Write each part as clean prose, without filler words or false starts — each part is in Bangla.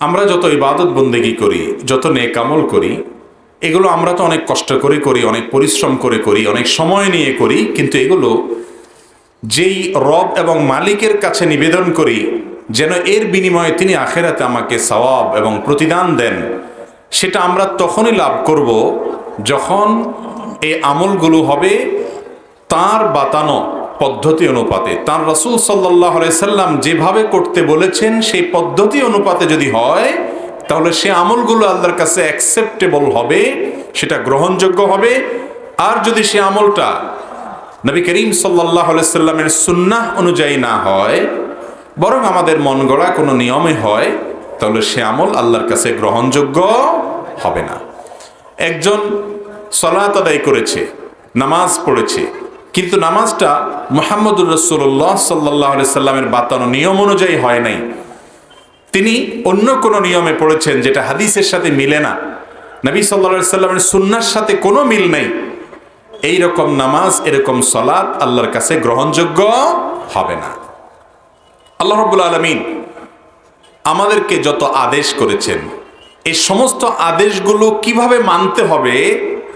আমরা যত ইবাদত বন্দেগী করি, যত নেক আমল করি, এগুলো আমরা তো অনেক কষ্ট করে করি, অনেক পরিশ্রম করে করি, অনেক সময় নিয়ে করি, কিন্তু এগুলো যেই রব এবং মালিকের কাছে নিবেদন করি যেন এর বিনিময়ে তিনি আখেরাতে আমাকে সওয়াব এবং প্রতিদান দেন, সেটা আমরা তখনই লাভ করব যখন এই আমলগুলো হবে তার বাতানো পদ্ধতি অনুপাতে, তার রাসূল সাল্লাল্লাহু আলাইহি সাল্লাম যেভাবে করতে বলেছেন সেই পদ্ধতি অনুপাতে যদি হয়, তাহলে সে আমলগুলো আল্লাহর কাছে অ্যাকসেপ্টেবল হবে, সেটা গ্রহণযোগ্য হবে। আর যদি সে আমলটা নবী করিম সাল্লাল্লাহু আলাইহি সাল্লামের সুন্নাহ অনুযায়ী না হয়, বরং আমাদের মন গড়া কোনো নিয়মে হয়, তাহলে সে আমল আল্লাহর কাছে গ্রহণযোগ্য হবে না। একজন সালাত আদায় করেছে, নামাজ পড়েছে, কিন্তু নামাজটা মুহাম্মদুর রাসূলুল্লাহ সাল্লাল্লাহু আলাইহি সাল্লামের বাতানো নিয়ম অনুযায়ী হয় নাই, তিনি অন্য কোনো নিয়মে পড়েছেন যেটা হাদিসের সাথে মিলে না, নবী সাল্লাল্লাহু আলাইহি সাল্লামের সুন্নাহর সাথে কোনো মিল নেই, এই রকম নামাজ, এরকম সালাত আল্লাহর কাছে গ্রহণযোগ্য হবে না। আল্লাহ রাব্বুল আলামিন আমাদেরকে যত আদেশ করেছেন, এই সমস্ত আদেশগুলো কিভাবে মানতে হবে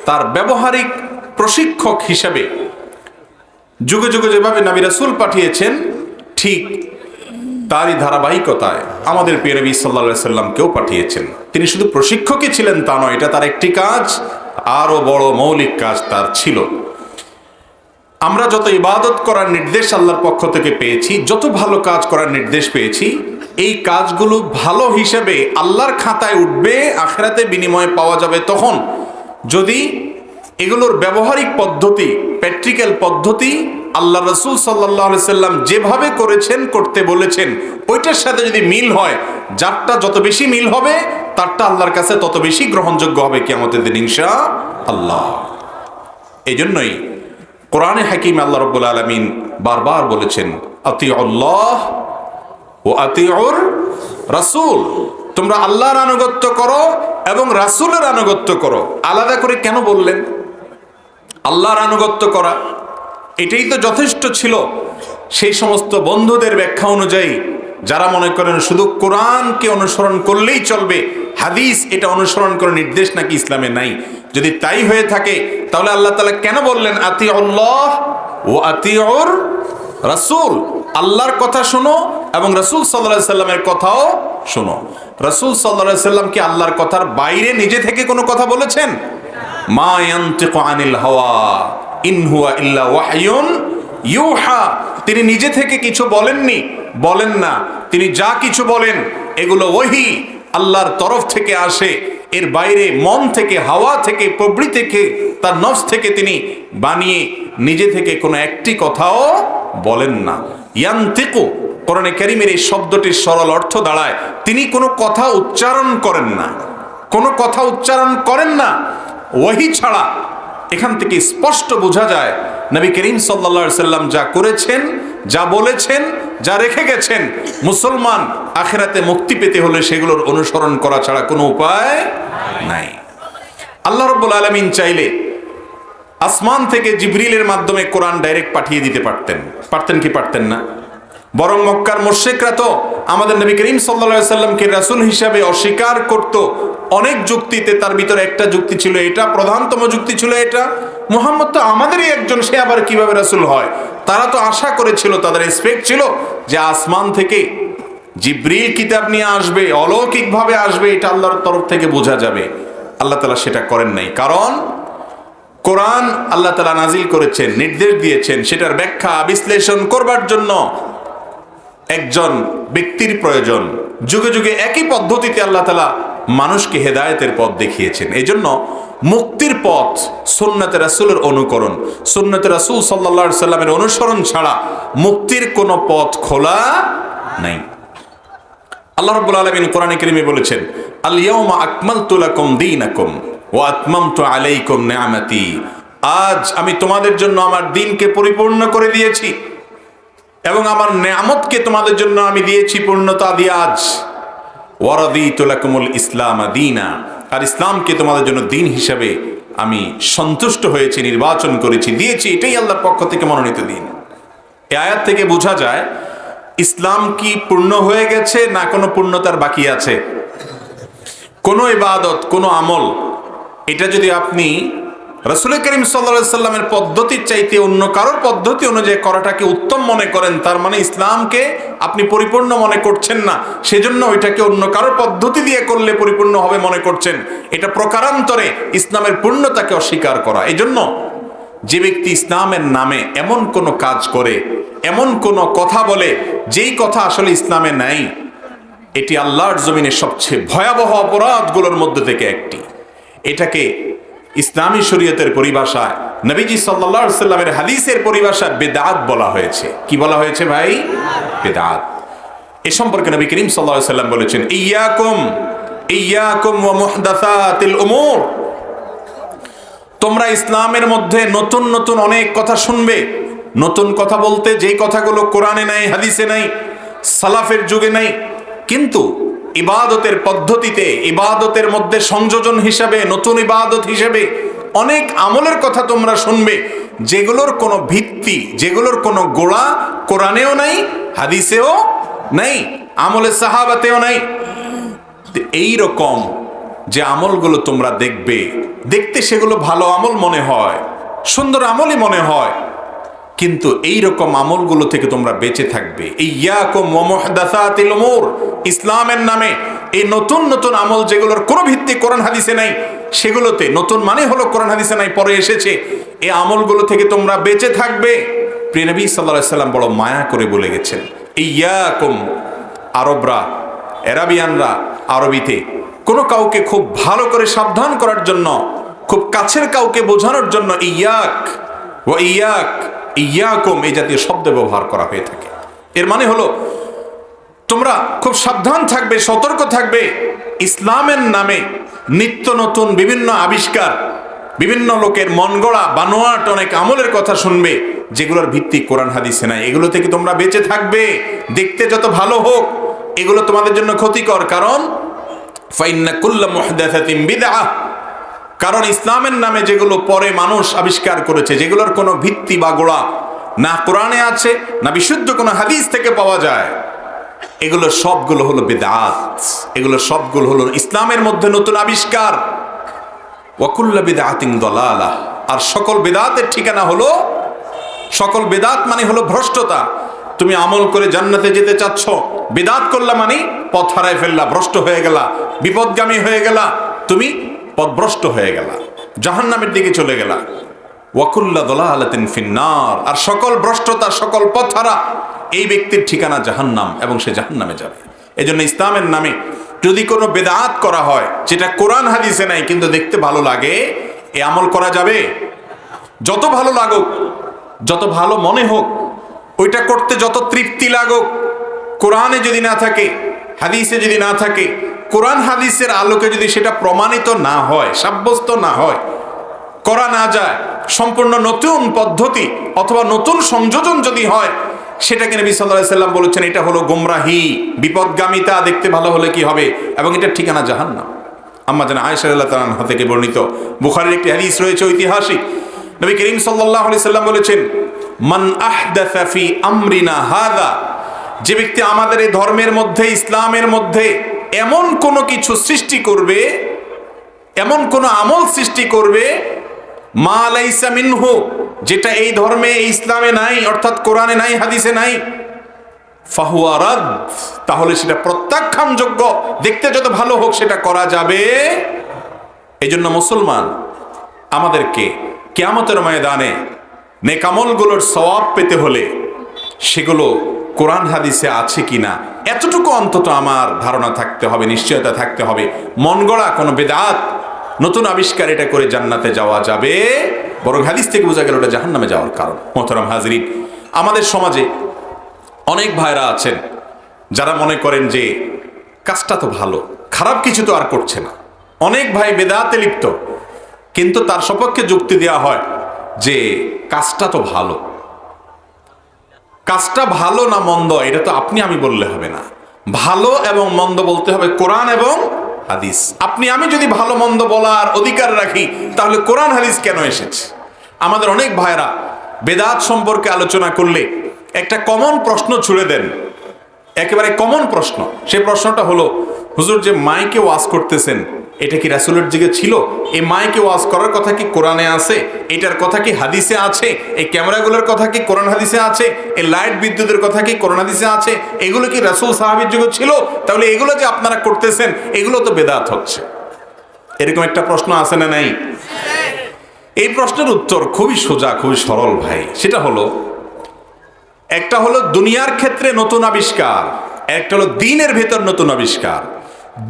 তার ব্যবহারিক প্রশিক্ষক হিসেবে যুগে যুগে যেভাবে নবী রাসূল পাঠিয়েছেন, ঠিক তারই ধারাবাহিকতায় আমাদের প্রিয় নবী সাল্লাল্লাহু আলাইহি সাল্লামকেও পাঠিয়েছেন। তিনি শুধু প্রশিক্ষকই ছিলেন তা নয়, এটা তার একটি কাজ, আরো বড় মৌলিক কাজ তার ছিল। আমরা যত ইবাদত করার নির্দেশ আল্লাহর পক্ষ থেকে পেয়েছি, যত ভালো কাজ করার নির্দেশ পেয়েছি, এই কাজগুলো ভালো হিসেবে আল্লাহর খাতায় উঠবে, আখিরাতে বিনিময়ে পাওয়া যাবে তখন যদি এগুলোর ব্যবহারিক পদ্ধতি, প্র্যাকটিক্যাল পদ্ধতি আল্লাহ রাসূল সাল্লাল্লাহু আলাইহি সাল্লাম যেভাবে করেছেন, করতে বলেছেন, ওইটার সাথে যদি মিল হয়, যারটা যত বেশি মিল হবে তারটা আল্লাহর কাছে তত বেশি গ্রহণযোগ্য হবে কিয়ামতের দিন ইনশাআল্লাহ। এই জন্যই কোরআনে হাকিমে আল্লাহ রাব্বুল আলামিন বারবার বলেছেন, আতিউল্লাহ ও আতিউর রাসূল, তোমরা আল্লাহর আনুগত্য করো এবং রাসূলের আনুগত্য করো। আলাদা করে কেন বললেন? আল্লাহর আনুগত্য করা এটাই তো যথেষ্ট ছিল সেই সমস্ত বন্ধুদের ব্যাখ্যা অনুযায়ী, যারা মনে করেন শুধু কোরআনকে অনুসরণ করলেই চলবে, হাদিস এটা অনুসরণ করে নির্দেশ নাকি ইসলামে নাই। যদি তাই হয়ে থাকে তাহলে আল্লাহ তাআলা কেন বললেন আতিউল্লাহ ও আতিউর রাসূল? আল্লাহর কথা শোনো এবং রাসূল সাল্লাল্লাহু আলাইহি সাল্লামের কথাও শোনো। রাসূল সাল্লাল্লাহু আলাইহি সাল্লাম কি আল্লাহর কথার বাইরে নিজে থেকে কোনো কথা বলেছেন? মা ইয়ানতিকু আনিল হাওয়া ইন হুয়া ইল্লা ওয়াহয়ুন ইউহা। তিনি নিজে থেকে কিছু বলেননি, বলেন না। তিনি যা কিছু বলেন এগুলো ওহী, আল্লাহর তরফ থেকে আসে। এর বাইরে মন থেকে, হাওয়া থেকে, প্রবৃত্তি থেকে, তার নফস থেকে তিনি বানিয়ে নিজে থেকে কোনো একটি কথাও বলেন না। ইয়ানতিকু কোরআনে কারীমের এই শব্দটির সরল অর্থ দাঁড়ায় তিনি কোনো কথা উচ্চারণ করেন না, কোনো কথা উচ্চারণ করেন না ওহী ছাড়া। এখান থেকে স্পষ্ট বোঝা যায় নবী করিম সাল্লাল্লাহু আলাইহি সাল্লাম যা করেছেন, যা বলেছেন, যা রেখে গেছেন, মুসলমান আখিরাতে মুক্তি পেতে হলে সেগুলোর অনুসরণ করা ছাড়া কোনো উপায় নাই। আল্লাহ রাব্বুল আলামিন চাইলে আসমান থেকে জিবরিলের মাধ্যমে কোরআন ডাইরেক্ট পাঠিয়ে দিতে পারতেন, পারতেন কি পারতেন না? বরং মক্কার মুশরিকরা তো আমাদের নবী করিম সাল্লাল্লাহু আলাইহি সাল্লামকে রাসূল হিসাবে অস্বীকার করত অনেক যুক্তিতে। তার ভিতরে একটা যুক্তি ছিল এটা, প্রধানতম যুক্তি ছিল এটা, মুহাম্মদ তো আমাদেরই একজন, সে আবার কিভাবে রাসূল হয়? তারা তো আশা করেছিল, তাদের এক্সপেক্ট ছিল যে আসমান থেকে জিবরিল কিতাব নিয়ে আসবে, অলৌকিকভাবে আসবে, এটা আল্লাহর তরফ থেকে বোঝা যাবে। আল্লাহ তাআলা সেটা করেন নাই, কারণ কোরআন আল্লাহ তাআলা নাজিল করেছেন, নির্দেশ দিয়েছেন, সেটার ব্যাখ্যা বিশ্লেষণ করবার জন্য একজন ব্যক্তির প্রয়োজন। যুগে যুগে একই পদ্ধতিতে আল্লাহ তাআলা মানুষকে হেদায়েতের পথ দেখিয়েছেন। এই জন্য মুক্তির পথ সুন্নতে রাসূলের অনুকরণ, সুন্নতে রাসূল সাল্লাল্লাহু আলাইহি সাল্লামের অনুসরণ ছাড়া মুক্তির কোনো পথ খোলা নাই। আল্লাহ রাব্বুল আলামিন কোরআনে কারীমে বলেছেন, আল ইয়াউমা আকমালতু লাকুম দীনাকুম ওয়া আতমামতু আলাইকুম নিআমাতি। আজ আমি তোমাদের জন্য আমার দ্বীনকে পরিপূর্ণ করে দিয়েছি এবং আমার নেয়ামতকে তোমাদের জন্য আমি দিয়েছি পূর্ণতা দিয়ে। আজ ওয়ারাদিতু লাকুমুল ইসলাম দীনা, আর ইসলামকে তোমাদের জন্য দ্বীন হিসাবে আমি সন্তুষ্ট হয়েছি, নির্বাচন করেছি, দিয়েছি। এটাই আল্লাহর পক্ষ থেকে মনোনীত দ্বীন। এই আয়াত থেকে বোঝা যায় ইসলাম কি পূর্ণ হয়ে গেছে না কোনো পূর্ণতার বাকি আছে? কোনো ইবাদত, কোনো আমল, এটা যদি আপনি রাসূল করিম সাল্লাল্লাহু আলাইহি সাল্লামের পদ্ধতির চাইতে অন্য কারোর পদ্ধতি অনুযায়ী করাটাকে উত্তম মনে করেন, তার মানে ইসলামকে আপনি পরিপূর্ণ মনে করছেন না, সেজন্য ওইটাকে অন্য কারোর পদ্ধতি দিয়ে করলে পরিপূর্ণ হবে মনে করছেন। এটা প্রকারান্তরে ইসলামের পূর্ণতাকে অস্বীকার করা। এজন্য যে ব্যক্তি ইসলামের নামে এমন কোনো কাজ করে, এমন কোনো কথা বলে যেই কথা আসলে ইসলামে নাই, এটি আল্লাহর জমিনে সবচেয়ে ভয়াবহ অপরাধগুলোর মধ্যে থেকে একটি। এটাকে ইসলামী শরীয়তের পরিভাষায়, নবীজি সাল্লাল্লাহু আলাইহি সাল্লামের হাদিসের পরিভাষায় বেদাত বলা হয়েছে। কি বলা হয়েছে ভাই? বেদাত। এ সম্পর্কে নবী করিম সাল্লাল্লাহু আলাইহি সাল্লাম বলেছেন, ইয়াকুম ওয়া মুহদাসাতিল উমুর, তোমরা ইসলামের মধ্যে নতুন নতুন অনেক কথা শুনবে। নতুন কথা বলতে যেই কথাগুলো কোরআনে নাই, হাদিসে নাই, সালাফের যুগে নাই, কিন্তু ইবাদতের পদ্ধতিতে, ইবাদতের মধ্যে সংযোজন হিসাবে, নতুন ইবাদত হিসাবে অনেক আমলের কথা তোমরা শুনবে, যেগুলোর কোনো ভিত্তি, যেগুলোর কোনো গোড়া কোরআনেও নাই, হাদিসেও নাই, আমলে সাহাবাতেও নাই। এই রকম যে আমলগুলো তোমরা দেখবে, দেখতে সেগুলো ভালো আমল মনে হয়, সুন্দর আমলই মনে হয়, কিন্তু এই রকম আমলগুলো থেকে তোমরা বেঁচে থাকবে। ইয়াকুম ওয়া মুহদাসাতিল উমুর, ইসলামের নামে এই নতুন নতুন আমল যেগুলোর কোনো ভিত্তি কোরআন হাদিসে নাই, সেগুলোতে নতুন মানে হলো কোরআন হাদিসে নাই, পরে এসেছে, এই আমলগুলো থেকে তোমরা বেঁচে থাকবে। প্রিয় নবী সাল্লাল্লাহু আলাইহি সাল্লাম বড় মায়া করে বলে গেছেন, ইয়াকুম, আরবরা, আরাবিয়ানরা আরবিতে কোনো কাউকে খুব ভালো করে সাবধান করার জন্য, খুব কাছের কাউকে বোঝানোর জন্য ইয়াক ওয়া ইয়াকুম এই জাতীয় শব্দ ব্যবহার করা হয়ে থাকে। এর মানে হলো তোমরা খুব সাবধান থাকবে, সতর্ক থাকবে। ইসলামের নামে নিত্য নতুন বিভিন্ন আবিষ্কার, বিভিন্ন লোকের মন গড়া বানোয়াট অনেক আমলের কথা শুনবে, যেগুলোর ভিত্তি কোরআন হাদিসে নাই। এগুলো থেকে তোমরা বেঁচে থাকবে। দেখতে যত ভালো হোক, এগুলো তোমাদের জন্য ক্ষতিকর। কারণ ফাইন্না কুল্লা মুহদাসাতিন বিদআহ, কারণ ইসলামের নামে যেগুলো পরে মানুষ আবিষ্কার করেছে, যেগুলোর কোনো ভিত্তি বা গোড়া না কোরআনে আছে, না বিশুদ্ধ কোনো হাদিস থেকে পাওয়া যায়, এগুলো সবগুলো হলো বিদআত। এগুলো সবগুলো হলো ইসলামের মধ্যে নতুন আবিষ্কার। ওয়া কুল্লু বিদআতিন দালালাহ, আর সকল বিদআতের ঠিকানা হলো, সকল বিদআত মানে হলো ভ্রষ্টতা। তুমি আমল করে জান্নাতে যেতে চাচ্ছ, বিদআত করলা মানে পথ হারায় ফেললা, ভ্রষ্ট হয়ে গেলা, বিপদগামী হয়ে গেলা, তুমি পথভ্রষ্ট হয়ে গেলা, জাহান্নামের দিকে চলে গেলা। ওয়া কুল্লু দালালাতিন ফিন্নার, আর সকল ভ্রষ্টতা, সকল পথহারা এই ব্যক্তির ঠিকানা জাহান্নাম, এবং সে জাহান্নামে যাবে। এজন্য ইসলামের নামে যদি কোনো বেদাত করা হয় যেটা কোরআন হাদিসে নাই, কিন্তু দেখতে ভালো লাগে, এ আমল করা যাবে? যত ভালো লাগুক, যত ভালো মনে হোক, ওইটা করতে যত তৃপ্তি লাগুক, কোরআনে যদি না থাকে, হাদিসে যদি না থাকে, কোরআন হাদিসের আলোকে যদি সেটা প্রমাণিত না হয়, সাব্যস্ত না হয়, করা না যায়, সম্পূর্ণ নতুন পদ্ধতি অথবা নতুন সংযোজন যদি হয়, সেটাকে নবী সাল্লাল্লাহু আলাইহি সাল্লাম বলেছেন এটা হলো গোমরাহি, বিপদগামিতা। দেখতে ভালো হলে কি হবে? এবং এটার ঠিকানা জাহান্নাম। আম্মা জান আয়েশা রাদিয়াল্লাহু তাআলা আনহা থেকে বর্ণিত বুখারীর একটি হাদিস রয়েছে ঐতিহাসিক। নবী করিম সাল্লাল্লাহু আলাইহি সাল্লাম বলেছেন, মান আহদাসা ফি আমরিনা হাযা, যে ব্যক্তি আমাদের এই ধর্মের মধ্যে, ইসলামের মধ্যে এমন কোনো কিছু সৃষ্টি করবে, এমন কোন আমল সৃষ্টি করবে, মা লাইসা মিনহু, যেটা এই ধর্মে, এই ইসলামে নাই, অর্থাৎ কোরআনে নাই, হাদিসে নাই, ফাহুয়া রাদ, তাহলে সেটা প্রত্যাখ্যানযোগ্য। দেখতে যত ভালো হোক, সেটা করা যাবে। এই জন্য মুসলমান আমাদেরকে কিয়ামতের ময়দানে নেক আমলগুলোর সওয়াব পেতে হলে সেগুলো কোরআন হাদিসে আছে কিনা, এতটুকু অন্তত আমার ধারণা থাকতে হবে, নিশ্চয়তা থাকতে হবে। মন গড়া কোনো বেদাত, নতুন আবিষ্কার এটা করে জান্নাতে যাওয়া যাবে, বরং হাদিস থেকে বোঝা গেল ওটা জাহান্নামে যাওয়ার কারণ। মোহতারাম হাজরিন, আমাদের সমাজে অনেক ভাইরা আছেন যারা মনে করেন যে কাজটা তো ভালো, খারাপ কিছু তো আর করছে না। অনেক ভাই বেদাতে লিপ্ত, কিন্তু তার সপক্ষে যুক্তি দেওয়া হয় যে কাজটা তো ভালো। কাজটা ভালো না মন্দ এটা তো আপনি আমি বললে হবে না। ভালো এবং মন্দ বলতে হবে কোরআন এবং হাদিস। আপনি আমি যদি ভালো মন্দ বলার অধিকার রাখি, তাহলে কোরআন হাদিস কেন এসেছে? আমাদের অনেক ভাইরা বেদাত সম্পর্কে আলোচনা করলে একটা কমন প্রশ্ন ছুড়ে দেন, একেবারে কমন প্রশ্ন। সেই প্রশ্নটা হলো, হুজুর যে মাইকে ওয়াজ করতেছেন এটা কি রাসূলের যুগে ছিল? এই মাইকে ওয়াজ করার কথা কি কোরআনে আছে? এটার কথা কি হাদিসে আছে? এই ক্যামেরাগুলোর কথা কি কোরআন হাদিসে আছে? এই লাইট বিদ্যুতের কথা কি কোরআন হাদিসে আছে? এগুলো কি রাসূল সাহাবীর যুগে ছিল? তাহলে এগুলো যে আপনারা করতেছেন এগুলো তো বেদাত হচ্ছে। এরকম একটা প্রশ্ন আছে না নাই? এই প্রশ্নের উত্তর খুবই সোজা, খুবই সরল ভাই। সেটা হলো, একটা হলো দুনিয়ার ক্ষেত্রে নতুন আবিষ্কার, একটা হলো দ্বীনের ভেতর নতুন আবিষ্কার।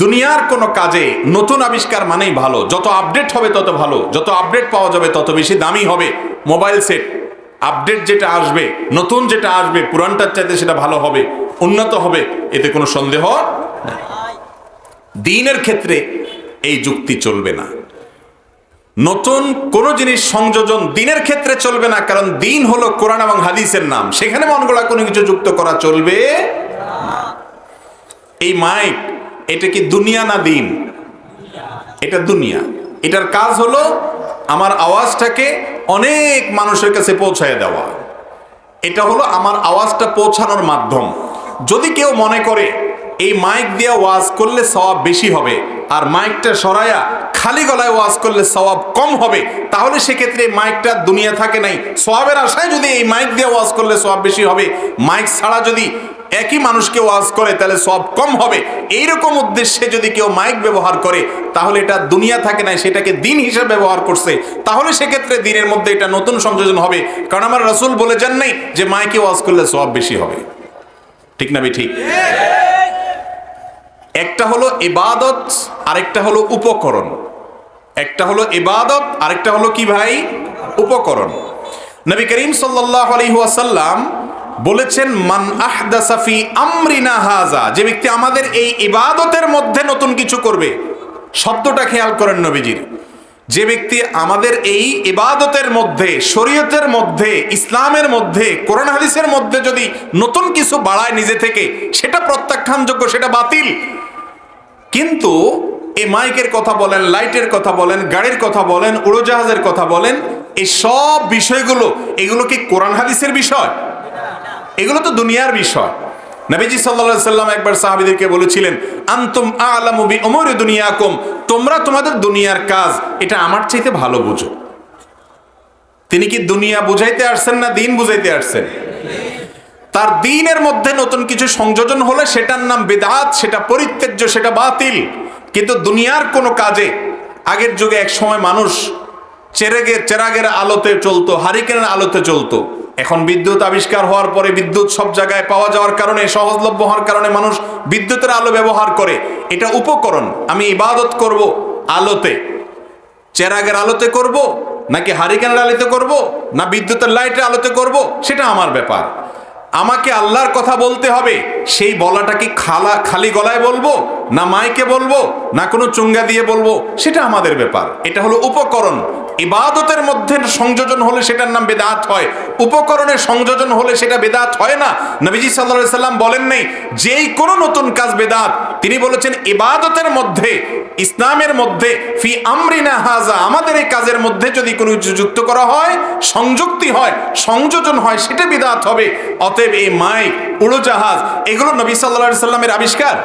দুনিয়ার কোনো কাজে নতুন আবিষ্কার মানেই ভালো, যত আপডেট হবে তত ভালো, যত আপডেট পাওয়া যাবে তত বেশি দামি হবে। মোবাইল সেট আপডেট যেটা আসবে, নতুন যেটা আসবে, পুরানটার চাইতে সেটা ভালো হবে, উন্নত হবে, এতে কোনো সন্দেহ নেই। দ্বীনের ক্ষেত্রে এই যুক্তি চলবে না। নতুন কোনো জিনিস সংযোজন দ্বীনের ক্ষেত্রে চলবে না, কারণ দ্বীন হলো কোরআন এবং হাদিসের নাম, সেখানে মন গড়া কোনো কিছু যুক্ত করা চলবে না। এই মাইক, এটা কি দুনিয়া না দ্বীন? এটা দুনিয়া। এটার কাজ হলো আমার আওয়াজটাকে অনেক মানুষের কাছে পৌঁছায় দেওয়া। এটা হলো আমার আওয়াজটা পৌঁছানোর মাধ্যম। যদি কেউ মনে করে এই মাইক দিয়ে ওয়াজ করলে সওয়াব বেশি হবে, আর মাইকটা সরায়া খালি গলায় ওয়াজ করলে সওয়াব কম হবে, তাহলে সেক্ষেত্রে মাইকটা দুনিয়া থাকে নাই। সওয়াবের আশায় যদি এই মাইক দিয়ে ওয়াজ করলে সওয়াব বেশি হবে, মাইক ছাড়া যদি একই মানুষকে ওয়াজ করে তাহলে সওয়াব কম হবে, এইরকম উদ্দেশ্যে যদি কেউ মাইক ব্যবহার করে তাহলে এটা দুনিয়া থাকে নাই, সেটাকে দ্বীন হিসেবে ব্যবহার করছে, তাহলে সেক্ষেত্রে দ্বীনের মধ্যে এটা নতুন সংযোজন হবে। কারণ আমার রাসূল বলে যান নাই যে মাইকে ওয়াজ করলে সওয়াব বেশি হবে। ঠিক না ঠিক? একটা হলো ইবাদত, আরেকটা হলো উপকরণ। একটা হলো ইবাদত, আরেকটা হলো কি ভাই? উপকরণ। নবী করিম সাল্লাল্লাহু আলাইহি ওয়াসাল্লাম বলেছেন, মান আহদাসা ফি আমরিনা হাযা, যে ব্যক্তি আমাদের এই ইবাদতের মধ্যে নতুন কিছু করবে। শব্দটা খেয়াল করেন নবীজির, যে ব্যক্তি আমাদের এই ইবাদতের মধ্যে, শরীয়তের মধ্যে, ইসলামের মধ্যে, কোরআন হাদিসের মধ্যে যদি নতুন কিছু বাড়ায় নিজে থেকে, সেটা প্রত্যাখ্যানযোগ্য, সেটা বাতিল। কিন্তু এই মাইকের কথা বলেন, লাইটের কথা বলেন, গাড়ির কথা বলেন, উড়োজাহাজের কথা বলেন, এই সব বিষয়গুলো, এগুলো কি কোরআন হাদিসের বিষয়? এগুলো তো দুনিয়ার বিষয়। নবীজি সাল্লাল্লাহু আলাইহি সাল্লাম একবার সাহাবীদেরকে বলেছিলেন, আনতুম আ'লামু বি উমুরি দুনিয়াকুম, তোমরা তোমাদের দুনিয়ার কাজ এটা আমার চাইতে ভালো বুঝো। তিনি কি দুনিয়া বুঝাইতে আসছেন না দ্বীন বুঝাইতে আসছেন? তার দ্বীনের মধ্যে নতুন কিছু সংযোজন হলে সেটার নাম বিদআত, সেটা পরিত্যাজ্য, সেটা বাতিল। কিন্তু দুনিয়ার কোনো কাজে, আগের যুগে এক সময় মানুষ চেরাগের আলোতে চলতো, হারিকেনের আলোতে চলতো। এখন বিদ্যুৎ আবিষ্কার হওয়ার পরে, বিদ্যুৎ সব জায়গায় পাওয়া যাওয়ার কারণে, সহজলভ্য হওয়ার কারণে মানুষ বিদ্যুতের আলো ব্যবহার করে। এটা উপকরণ। আমি ইবাদত করব আলোতে, চেরাগের আলোতে করব, নাকি হারিকেনের আলোতে করব, না বিদ্যুতের লাইটের আলোতে করব, সেটা আমার ব্যাপার। আমাকে আল্লাহর কথা বলতে হবে, সেই বলাটা কি খালি গলায় বলবো, না মাইকে বলবো, না কোনো চুঙ্গা দিয়ে বলবো, সেটা আমাদের ব্যাপার। এটা হলো উপকরণ। ইবাদতের মধ্যে সংযোজন হলে সেটার নাম বেদাত হয়, উপকরণের সংযোজন হলে সেটা বেদাত হয় না। নবীজি সাল্লাল্লাহু আলাইহি সাল্লাম বলেন নাই যেই কোনো নতুন কাজ বেদাত, তিনি বলেছেন ইবাদতের মধ্যে, ইসলামের মধ্যে, ফি আমরিনা হাযা, আমাদের এই কাজের মধ্যে যদি কোনো কিছু যুক্ত করা হয়, সংযুক্তি হয়, সংযোজন হয়, সেটা বিদআত হবে। অতএব এই মাইক, উড়োজাহাজ, এগুলো নবী সাল্লাল্লাহু আলাইহি সাল্লামের আবিষ্কার।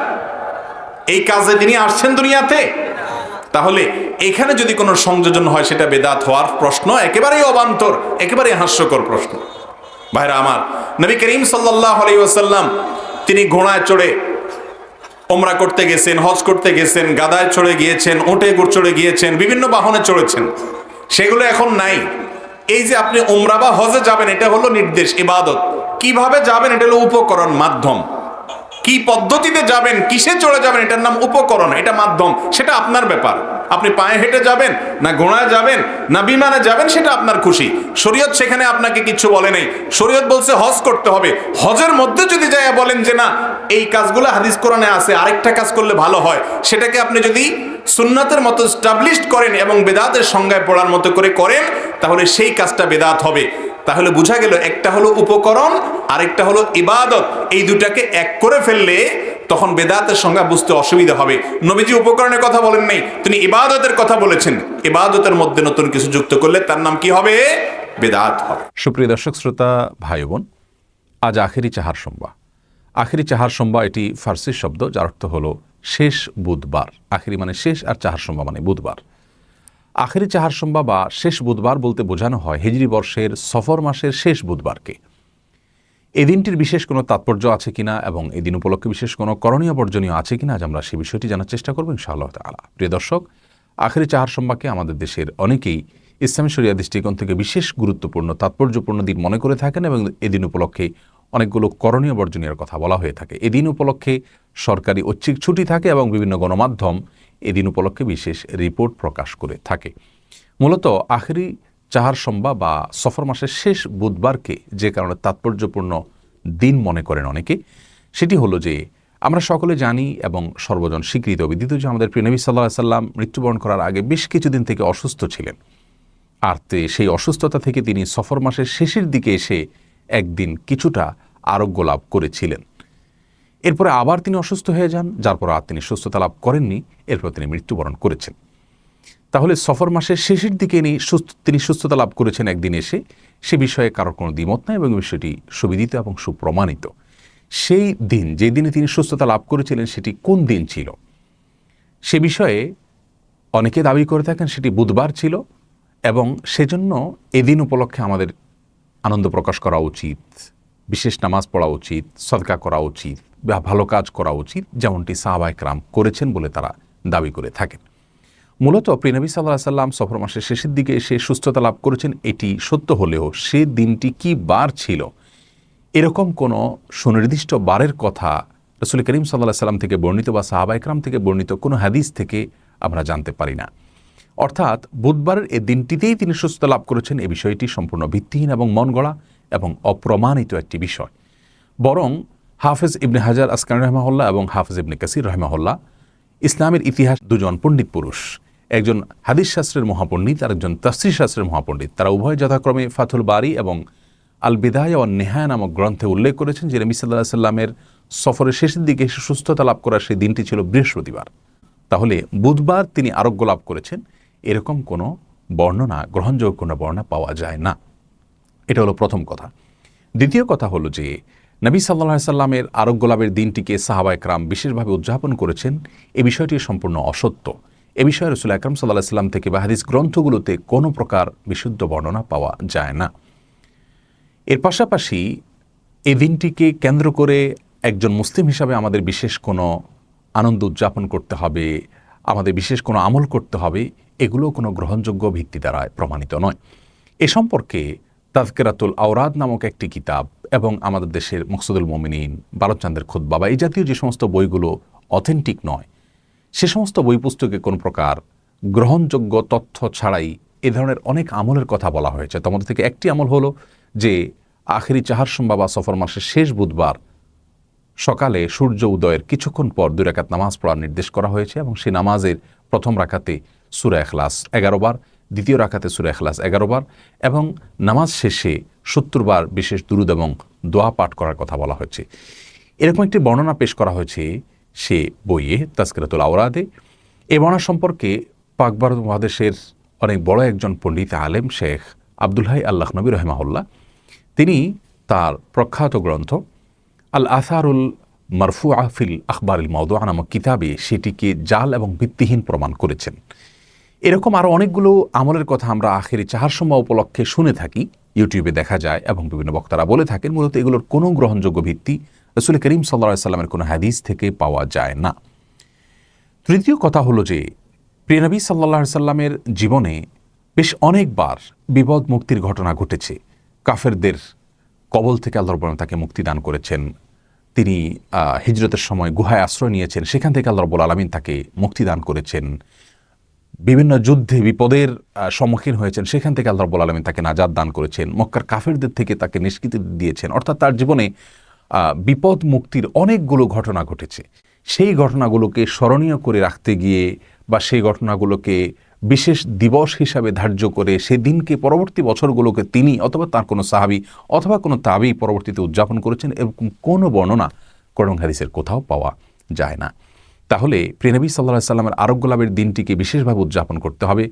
এই কাজে তিনি আসছেন দুনিয়াতে। তাহলে এখানে যদি কোনো সংযোজন হয় সেটা বেদাত হওয়ার প্রশ্ন একেবারেই অবান্তর, একেবারেই হাস্যকর প্রশ্ন। ভাইরা আমার, নবী করিম সাল্লাল্লাহু আলাইহি ওয়াসাল্লাম তিনি ঘোড়ায় চড়ে ওমরা করতে গেছেন, হজ করতে গেছেন, গাধায় চড়ে গিয়েছেন, উটে চড়ে গিয়েছেন, বিভিন্ন বাহনে চড়েছেন, সেগুলো এখন নাই। এই যে আপনি উমরা বা হজে যাবেন, এটা হলো নির্দেশ, ইবাদত। কিভাবে যাবেন এটা হলো উপকরণ, মাধ্যম। কি পদ্ধতিতে যাবেন, কিসে চড়ে যাবেন, এটার নাম উপকরণ, এটা মাধ্যম, সেটা আপনার ব্যাপার। আপনি পায়ে হেঁটে যাবেন, না ঘোড়ায় যাবেন, না বিমানে যাবেন, সেটা আপনার খুশি। শরীয়ত সেখানে আপনাকে কিছু বলে নাই। শরীয়ত বলছে হজ করতে হবে। হজের মধ্যে যদি যায় বলেন যে না, এই কাজগুলো হাদিস কোরআনে আছে, আরেকটা কাজ করলে ভালো হয়, সেটাকে আপনি যদি সুন্নাতের মতো এস্টাবলিশড করেন এবং বেদাতের সংজ্ঞায় পড়ার মতো করে করেন, তাহলে সেই কাজটা বেদাত হবে। তাহলে বোঝা গেল একটা হলো উপকরণ, আরেকটা হলো ইবাদত। এই দুটাকে এক করে ফেললে তখন বেদাতের সংজ্ঞা বুঝতে অসুবিধা হবে। নবীজি উপকরণের কথা বলেন নাই, তিনি ইবাদতের কথা বলেছেন। ইবাদতের মধ্যে নতুন কিছু যুক্ত করলে তার নাম কি হবে? বেদাত হবে। সুপ্রিয় দর্শক শ্রোতা ভাই বোন, আজ আখেরি চাহার সম্বা। আখেরি চাহার সম্বা এটি ফার্সি শব্দ, যার অর্থ হলো শেষ বুধবার। আখেরি মানে শেষ, আর চাহারসম্বা মানে বুধবার। আখেরি চাহারসম্বা বা শেষ বুধবার বলতে বোঝানো হয় হিজরি বর্ষের সফর মাসের শেষ বুধবারকে। এই দিনটির বিশেষ কোনো তাৎপর্য আছে কিনা এবং এই দিন উপলক্ষে বিশেষ কোনো করণীয় বর্জনীয় আছে কিনা, আজ আমরা সেই বিষয়টি জানার চেষ্টা করব ইনশাআল্লাহ তাআলা। প্রিয় দর্শক, আখেরি চাহারসম্বাকে আমাদের দেশের অনেকেই ইসলামী শরিয়া দৃষ্টিকোণ থেকে বিশেষ গুরুত্বপূর্ণ তাৎপর্যপূর্ণ দিন মনে করে থাকেন এবং এই দিন উপলক্ষে অনেকগুলো করণীয় বর্জনীয় কথা বলা হয়ে থাকে। এই দিন উপলক্ষে সরকারি ঐচ্ছিক ছুটি থাকে এবং বিভিন্ন গণমাধ্যম এই দিন উপলক্ষে বিশেষ রিপোর্ট প্রকাশ করে থাকে। মূলত আখেরি চাহারসম্বা বা সফর মাসের শেষ বুধবারকে যে কারণে তাৎপর্যপূর্ণ দিন মনে করেন অনেকে, সেটি হলো যে আমরা সকলে জানি এবং সর্বজন স্বীকৃত বিদিত যে আমাদের প্রিয় নবী সাল্লাল্লাহু আলাইহি সাল্লাম মৃত্যুবরণ করার আগে বেশ কিছুদিন থেকে অসুস্থ ছিলেন। আর সেই অসুস্থতা থেকে তিনি সফর মাসের শেষের দিকে এসে একদিন কিছুটা আরোগ্য লাভ করেছিলেন। এরপরে আবার তিনি অসুস্থ হয়ে যান, যার পর আর তিনি সুস্থতা লাভ করেননি, এরপর তিনি মৃত্যুবরণ করেছেন। তাহলে সফর মাসের শেষের দিকে তিনি সুস্থতা লাভ করেছেন একদিন এসে, সে বিষয়ে কারোর কোনো দ্বিমত নাই এবং বিষয়টি সুবিদিত এবং সুপ্রমাণিত। সেই দিন যে দিনে তিনি সুস্থতা লাভ করেছিলেন সেটি কোন দিন ছিল সে বিষয়ে অনেকে দাবি করে থাকেন সেটি বুধবার ছিল এবং সেজন্য এদিন উপলক্ষে আমাদের আনন্দ প্রকাশ করা উচিত, বিশেষ নামাজ পড়া উচিত, সদকা করা উচিত বা ভালো কাজ করা উচিত, যেমনটি সাহাবায়ে কেরাম করেছেন বলে তারা দাবি করে থাকেন। মূলত প্রিয় নবী সাল্লাল্লাহু আলাইহি সাল্লাম সফর মাসের শেষের দিকে এসে সুস্থতা লাভ করেছেন এটি সত্য হলেও সে দিনটি কি বার ছিল এরকম কোনো সুনির্দিষ্ট বারের কথা রাসূল করিম সাল্লাল্লাহু আলাইহি সাল্লাম থেকে বর্ণিত বা সাহাবায়ে কেরাম থেকে বর্ণিত কোনো হাদিস থেকে আমরা জানতে পারি না। অর্থাৎ বুধবারের এই দিনটিতেই তিনি সুস্থতা লাভ করেছেন এই বিষয়টি সম্পূর্ণ ভিত্তিহীন এবং মন গড়া এবং অপ্রমাণিত একটি বিষয়। বরং হাফেজ ইবনে হাজার আসকালানি রাহিমাহুল্লাহ এবং হাফেজ ইবনে কাসির রাহিমাহুল্লাহ ইসলামের ইতিহাস দুজন পণ্ডিত পুরুষ, একজন হাদিস শাস্ত্রের মহাপণ্ডিত আর একজন তাফসীর শাস্ত্রের মহাপণ্ডিত, তারা উভয় যথাক্রমে ফাথুল বারি এবং আল বিদায়া ওয়ান নিহায়া নামক গ্রন্থে উল্লেখ করেছেন যে নবী সাল্লাল্লাহু আলাইহি সাল্লামের সফরের শেষের দিকে এসে সুস্থতা লাভ করার সেই দিনটি ছিল বৃহস্পতিবার। তাহলে বুধবার তিনি আরোগ্য লাভ করেছেন এরকম কোনো বর্ণনা, গ্রহণযোগ্য কোনো বর্ণনা পাওয়া যায় না। এটা হলো প্রথম কথা। দ্বিতীয় কথা হলো যে নবী সাল্লাল্লাহু আলাইহি সাল্লামের আরোগ্য লাভের দিনটিকে সাহাবায়ে কেরাম বিশেষভাবে উদযাপন করেছেন, এই বিষয়টি সম্পূর্ণ অসত্য। এ বিষয়ে রাসূল আকরাম সাল্লাল্লাহু আলাইহি সাল্লাম থেকে বা হাদিস গ্রন্থগুলোতে কোনো প্রকার বিশুদ্ধ বর্ণনা পাওয়া যায় না। এর পাশাপাশি এই দিনটিকে কেন্দ্র করে একজন মুসলিম হিসাবে আমাদের বিশেষ কোনো আনন্দ উদযাপন করতে হবে, আমাদের বিশেষ কোনো আমল করতে হবে, এগুলো কোনো গ্রহণযোগ্য ভিত্তি দ্বারা প্রমাণিত নয়। এ সম্পর্কে তাযকিরাতুল আওরাদ নামক একটি কিতাব এবং আমাদের দেশের মকসুদুল মুমিনিন, বারোচান্দের খুতবা বা এই জাতীয় যে সমস্ত বইগুলো অথেন্টিক নয়, সে সমস্ত বই পুস্তকে কোনো প্রকার গ্রহণযোগ্য তথ্য ছাড়াই এ ধরনের অনেক আমলের কথা বলা হয়েছে। তোমাদের থেকে একটি আমল হলো যে আখেরি চাহারসম্বা বা সফর মাসের শেষ বুধবার সকালে সূর্য উদয়ের কিছুক্ষণ পর 2 রাকাত নামাজ পড়ার নির্দেশ করা হয়েছে এবং সেই নামাজের প্রথম রাকাতে সূরা ইখলাস 11 বার, দ্বিতীয় রাকাতে সূরা ইখলাস 11 বার এবং নামাজ শেষে 70 বার বিশেষ দুরূদ এবং দোয়া পাঠ করার কথা বলা হয়েছে। এরকম একটি বর্ণনা পেশ করা হয়েছে সে বইয়ে তাযকিরাতুল আওরাদে। এই বর্ণনা সম্পর্কে পাক ভারত মহাদেশের অনেক বড় একজন পণ্ডিত আলেম শেখ আব্দুল হাই আল লাখনবী রাহিমাহুল্লাহ, তিনি তার প্রখ্যাত গ্রন্থ আল আসারুল মারফুআ ফিল আখবারিল মাওদুআ নামক কিতাবে সেটিকে জাল এবং ভিত্তিহীন প্রমাণ করেছেন। এরকম আরও অনেকগুলো আমলের কথা আমরা আখেরি চাহারসম্বা উপলক্ষে শুনে থাকি, ইউটিউবে দেখা যায় এবং বিভিন্ন বক্তারা বলে থাকেন। মূলত এগুলোর কোনো গ্রহণযোগ্য ভিত্তি রাসূল করিম সাল্লাল্লাহু আলাইহি সাল্লামের কোনো হাদিস থেকে পাওয়া যায় না। তৃতীয় কথা হলো যে প্রিয় নবী সাল্লাল্লাহু আলাইহি সাল্লামের জীবনে বেশ অনেকবার বিপদ মুক্তির ঘটনা ঘটেছে। কাফেরদের কবল থেকে আল্লাহ রাব্বুল আলামিন তাকে মুক্তি দান করেছেন। তিনি হিজরতের সময় গুহায় আশ্রয় নিয়েছেন, সেখান থেকে আল্লাহ রাব্বুল আলামিন তাকে মুক্তি দান করেছেন। বিভিন্ন যুদ্ধে বিপদের সম্মুখীন হয়েছেন, সেখান থেকে আল্লাহ রাব্বুল আলামিন তাকে নাজাত দান করেছেন। মক্কার কাফেরদের থেকে তাকে নিষ্কৃতি দিয়েছেন। অর্থাৎ তার জীবনে বিপদ মুক্তির অনেকগুলো ঘটনা ঘটেছে। সেই ঘটনাগুলোকে স্মরণীয় করে রাখতে গিয়ে বা সেই ঘটনাগুলোকে বিশেষ দিবস হিসাবে ধার্য করে সেদিনকে পরবর্তী বছরগুলোকে তিনি অথবা তার কোনো সাহাবী অথবা কোনো তাবী পরবর্তীতে উদযাপন করেছেন, এরকম কোনো বর্ণনা কোরআন হাদিসের কোথাও পাওয়া যায় না। তাহলে প্রিয় নবী সাল্লাল্লাহু আলাইহি সাল্লামের আরোগ্য লাভের দিনটিকে বিশেষভাবে উদযাপন করতে হবে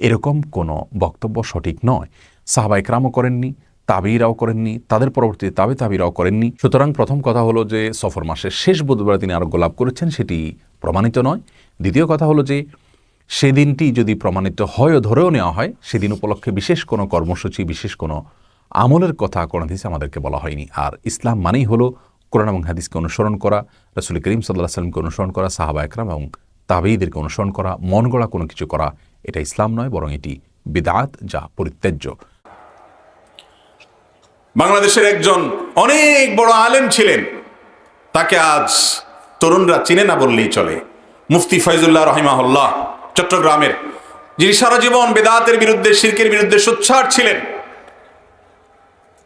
এরকম কোনো বক্তব্য সঠিক নয়। সাহাবায়ে কেরামও করেননি, তাবিরাও করেননি, তাদের পরবর্তীতে তাবিরাও করেননি। সুতরাং প্রথম কথা হলো যে সফর মাসের শেষ বুধবারে তিনি আরোগ্য লাভ করেছেন, সেটি প্রমাণিত নয়। দ্বিতীয় কথা হলো যে সেদিনটি যদি প্রমাণিত হয় ও ধরেও নেওয়া হয়, সেদিন উপলক্ষে বিশেষ কোনো কর্মসূচি, বিশেষ কোনো আমলের কথা কোন হাদিসে আমাদেরকে বলা হয়নি। আর ইসলাম মানেই হলো কোরআন এবং হাদিসকে অনুসরণ করা, রাসূল করিম সাল্লাল্লাহু আলাইহি ওয়াসাল্লামকে অনুসরণ করা, সাহাবা একরাম এবং তাবেঈদেরকে অনুসরণ করা, মন গড়া কোনো কিছু করা এটা ইসলাম নয়, বরং এটি বিদআত, যা পরিত্যাজ্য। বাংলাদেশের একজন অনেক বড় আলেম ছিলেন, তাকে আজ তরুণরা চিনে না বললেই চলে। মুফতি ফয়জুল্লাহ রহিমাহুল্লাহ, চট্টগ্রামের, যিনি সারা জীবন বেদাতের বিরুদ্ধে, শিরকের বিরুদ্ধে সোচ্চার ছিলেন।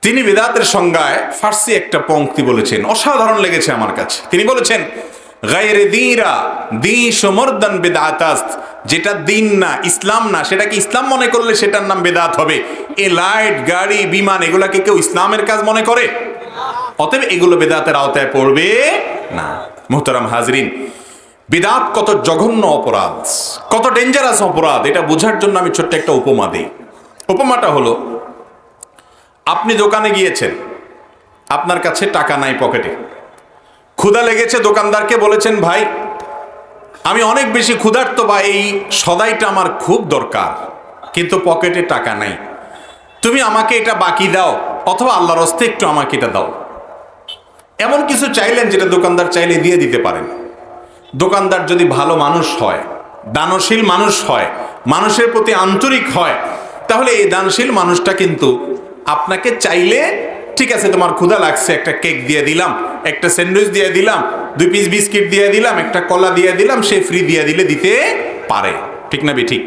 তিনি বেদাতের সংজ্ঞায় ফার্সি একটা পংক্তি বলেছেন, অসাধারণ লেগেছে আমার কাছে। তিনি বলেছেন, গায়রে দীরা দিশ মর্দান বেদাতাস্ত, যেটা দিন না, ইসলাম না, সেটাকে ইসলাম মনে করলে সেটার নাম বেদাত হবে। এ লাইট, গাড়ি, বিমান, এগুলাকে কেউ ইসলামের কাজ মনে করে? অতএব এগুলো বেদাতের আওতায় পড়বে না। মুহতারাম হাজরিন, বেদাত কত জঘন্য অপরাধ, কত ডেঞ্জারাস অপরাধ, এটা বোঝার জন্য আমি ছোট্ট একটা উপমা দিই। উপমাটা হলো, আপনি দোকানে গিয়েছেন, আপনার কাছে টাকা নাই পকেটে, ক্ষুধা লেগেছে, দোকানদারকে বলেছেন, ভাই আমি অনেক বেশি ক্ষুধার্ত, বা এই সদাইটা আমার খুব দরকার, কিন্তু পকেটে টাকা নাই, তুমি আমাকে এটা বাকি দাও, অথবা আল্লাহর হস্তে একটু আমাকে এটা দাও। এমন কিছু চাইলেন যেটা দোকানদার চাইলে দিয়ে দিতে পারেন। দোকানদার যদি ভালো মানুষ হয়, দানশীল মানুষ হয়, মানুষের প্রতি আন্তরিক হয়, তাহলে এই দানশীল মানুষটা কিন্তু আপনাকে চাইলে, ঠিক আছে তোমার ক্ষুধা লাগছে, একটা কেক দিয়ে দিলাম, একটা স্যান্ডউইচ দিয়ে দিলাম, 2 পিস বিস্কিট দিয়ে দিলাম, একটা কলা দিয়ে দিলাম, সে ফ্রি দিয়ে দিলে দিতে পারে। ঠিক না ঠিক?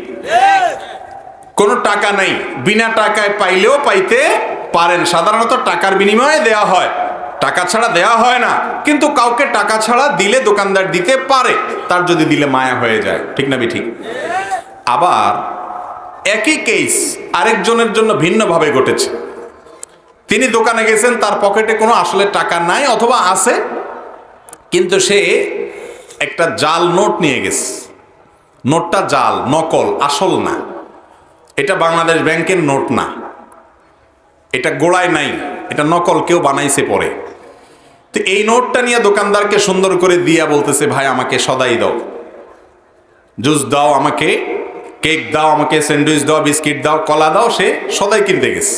কোনো টাকা নাই, বিনা টাকায় পাইলেও পাইতে পারেন। সাধারণত টাকার বিনিময়ে দেয়া হয়, টাকা ছাড়া দেয়া হয় না। কিন্তু কাউকে টাকা ছাড়া দিলে দোকানদার দিতে পারে, তার যদি দিলে মায়া হয়ে যায়। ঠিক না ঠিক? আবার একই কেস আরেকজনের জন্য ভিন্নভাবে ঘটেছে। তিনি দোকানে গেছেন, তার পকেটে কোনো আসলে টাকা নাই, অথবা আছে কিন্তু সে একটা জাল নোট নিয়ে গেছে। নোটটা জাল, নকল, আসল না। এটা বাংলাদেশ ব্যাংকের নোট না, এটা গোড়ায় নাই, এটা নকল, কেউ বানাইছে পরে। তো এই নোটটা নিয়ে দোকানদারকে সুন্দর করে দিয়া বলতেছে, ভাই আমাকে সদাই দাও, জুস দাও, আমাকে কেক দাও, আমাকে স্যান্ডউইচ দাও, বিস্কিট দাও, কলা দাও। সে সদাই কিনতে গেছে।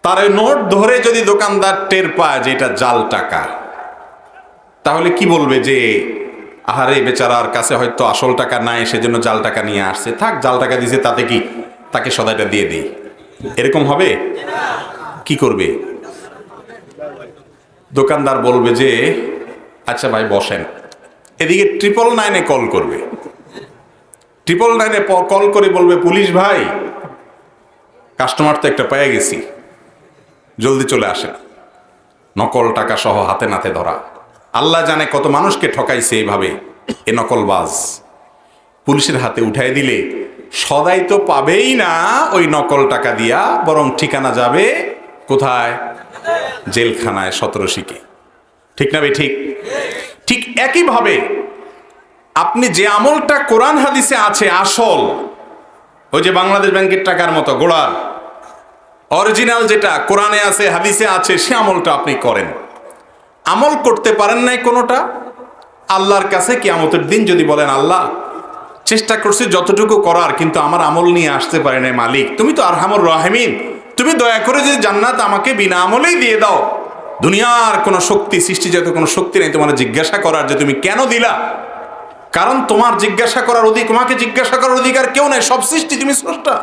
তার ওই নোট ধরে যদি দোকানদার টের পায় যে এটা জাল টাকা, তাহলে কি বলবে যে আহারে বেচারার কাছে হয়তো আসল টাকা নাই, সেজন্য জাল টাকা নিয়ে আসছে, থাক জাল টাকা দিয়েছে তাতে কি, তাকে সদাইটা দিয়ে দিই, এরকম হবে? কি করবে? দোকানদার বলবে যে আচ্ছা ভাই বসেন। এদিকে 999-এ কল করবে, 999-এ কল করে বলবে, পুলিশ ভাই, কাস্টমার তো একটা পেয়ে গেছি, জলদি চলে আসেন। নকল টাকা সহ হাতে নাতে ধরা। আল্লাহ জানে কত মানুষকে ঠকাইছে এইভাবে এ নকলবাজ। পুলিশের হাতে উঠাই দিলে সদাই তো পাবেই না ওই নকল টাকা দিয়া, বরং ঠিকানা যাবে কোথায়? জেলখানায়, 17 শিকে। ঠিক না ঠিক? ঠিক একইভাবে আপনি যে আমলটা কোরআন হাদিসে আছে আসল, ওই যে বাংলাদেশ ব্যাংকের টাকার মতো গোড়ার অরিজিনাল যেটা কোরআনে আছে, হাদিসে আছে, সে আমলটা আপনি করেন। আমল করতে পারেন নাই কোনোটা, আল্লাহর কাছে কিয়ামতের দিন যদি বলেন, আল্লাহ চেষ্টা করছি যতটুকু করার, কিন্তু আমার আমল নিয়ে আসতে পারে নাই, মালিক তুমি তো আরহামুর রাহিমিন, তুমি দয়া করে যদি জান্নাত আমাকে বিনা আমলেই দিয়ে দাও। দুনিয়ার কোনো শক্তি, সৃষ্টিজাত কোনো শক্তি নেই তোমার জিজ্ঞাসা করার যে তুমি কেন দিলা, কারণ তোমার জিজ্ঞাসা করার অধিকার, তোমাকে জিজ্ঞাসা করার অধিকার কেউ নাই, সব সৃষ্টি তুমি স্রষ্টা।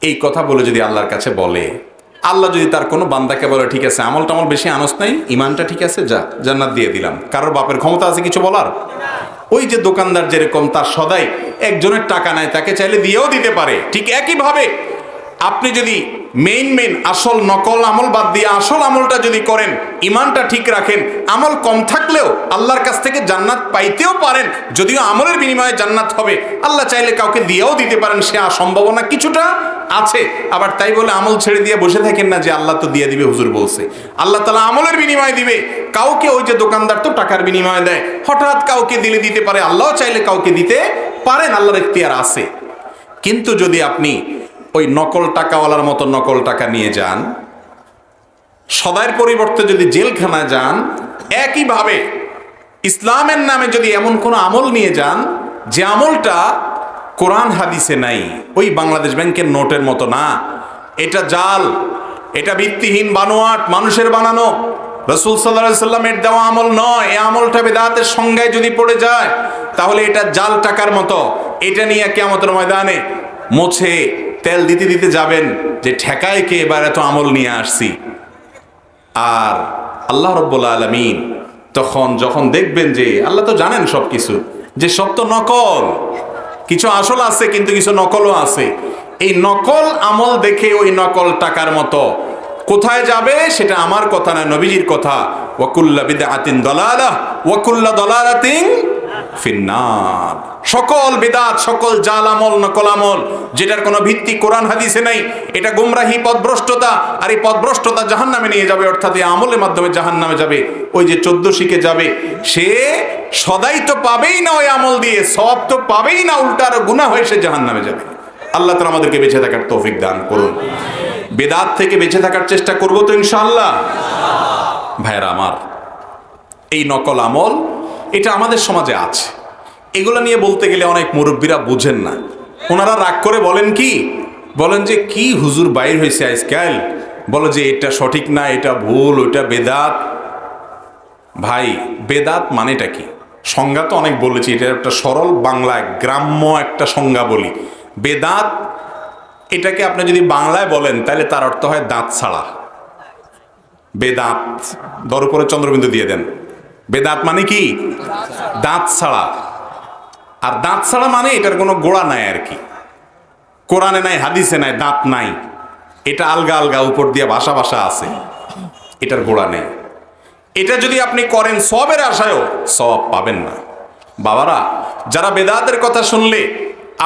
এই কথা বলে যদি আল্লাহর কাছে বলে, আল্লাহ যদি তার কোনো বান্দাকে বলে, ঠিক আছে আমল টামল বেশি আনস নাই, ইমানটা ঠিক আছে, যা জান্নাত দিয়ে দিলাম, কারোর বাপের ক্ষমতা আছে কিছু বলার? ওই যে দোকানদার যেরকম তার সদাই একজনের টাকা নাই, তাকে চাইলে দিয়েও দিতে পারে। ঠিক একইভাবে আপনি যদি মেইন আসল নকল আমল বাদ দিয়ে আসল আমলটা যদি করেন, ইমানটা ঠিক রাখেন, আমল কম থাকলেও আল্লাহর কাছ থেকে জান্নাত পাইতেও পারেন। যদিও আমলের বিনিময়ে জান্নাত হবে, আল্লাহ চাইলে কাউকে দিয়েও দিতে পারেন, সে সম্ভাবনা কিছুটা আছে। আবার তাই বলে আমল ছেড়ে দিয়ে বসে থাকেন না যে আল্লাহ তো দিয়ে দিবে, হুজুর বলছে। আল্লাহ তাআলা আমলের বিনিময়ে দিবে। কাউকে, ওই যে দোকানদার তো টাকার বিনিময়ে দেয়, হঠাৎ কাউকে দিলে দিতে পারে, আল্লাহ চাইলে কাউকে দিতে পারেন, আল্লাহর ইখতিয়ার আছে। কিন্তু যদি আপনি ওই নকল টাকাওয়ালার মতো নকল টাকা নিয়ে যান, সদাইয়ের পরিবর্তে যদি জেলখানায় যান, একইভাবে ইসলামের নামে যদি এমন কোনো আমল নিয়ে যান যে আমলটা কোরআন হাদিসে নাই, ওই বাংলাদেশ ব্যাংকের নোটের মতো না, এটা জাল, এটা ভিত্তিহীন বানোয়াট, মানুষের বানানো, রাসূল সাল্লাল্লাহু আলাইহি সাল্লামের দেওয়া আমল নয়, এই আমলটা বিদআতের সংজ্ঞায় যদি পড়ে যায় তাহলে এটা জাল টাকার মতো। এটা নিয়ে কিয়ামতের ময়দানে মুছে তেল দিতে দিতে যাবেন যে ঠেকায় কে, এবার এত আমল নিয়ে আসছি। আর আল্লাহ রাব্বুল আলামিন তখন যখন দেখবেন যে আল্লাহ তো জানেন সব কিছু, যে সব তো নকল, কিছু আসল আছে কিন্তু কিছু নকলও আছে, এই নকল আমল দেখে ওই নকল টাকার মতো কোথায় যাবে সেটা আমার কথা না, নবীজির কথা। ওয়াকুল্লা বিদআতিন দালালাহ ওয়াকুল্লা দালালাতিন ফিন্নার। সকল বিদআত, সকল জাল আমল, নকল আমল যেটার কোনো ভিত্তি কোরআন হাদিসে নাই, এটা গুমরাহি, পথভ্রষ্টতা, আর এই পথভ্রষ্টতা জাহান্নামে নিয়ে যাবে, অর্থাৎ এই আমলের মাধ্যমে জাহান্নামে যাবে। ওই যে 14 শিখে যাবে সে সদাই তো পাবেই না, ওই আমল দিয়ে সব তো পাবেই না, উল্টা আরো গুনাহ হয়ে সে জাহান্নামে যাবে। আল্লাহ তাআলা আমাদেরকে বেঁচে থাকার তৌফিক দান করুন। বেদাত থেকে বেঁচে থাকার চেষ্টা করব তো ইনশাআল্লাহ। ভাইরা আমার, এই নকল আমল এটা আমাদের সমাজে আছে। এগুলো নিয়ে বলতে গেলে অনেক মুরব্বীরা বুঝেন না, ওনারা রাগ করে বলেন কি, বলেন যে কি হুজুর বাইর হয়েছে আজকাল, বলো যে এটা সঠিক না, এটা ভুল, ওইটা বেদাত। ভাই, বেদাত মানেটা কি? সংজ্ঞা তো অনেক বলেছি, এটা একটা সরল বাংলায় গ্রাম্য একটা সংজ্ঞা বলি। বেদাত এটাকে আপনি যদি বাংলায় বলেন তাহলে তার অর্থ হয় দাঁত ছাড়া। বেদাত, দর উপরে চন্দ্রবিন্দু দিয়ে দেন। বেদাত মানে কি? দাঁত ছাড়া। আর দাঁত ছাড়া মানে এটার কোনো গোড়া নাই আর কি, কোরআনে নাই, হাদিসে নাই, দাঁত নাই, এটা আলগা আলগা উপর দিয়ে ভাষা ভাষা আছে, এটার গোড়া নেই। এটা যদি আপনি করেন সবের আশায়ও সব পাবেন না। বাবারা, যারা বেদাতের কথা শুনলে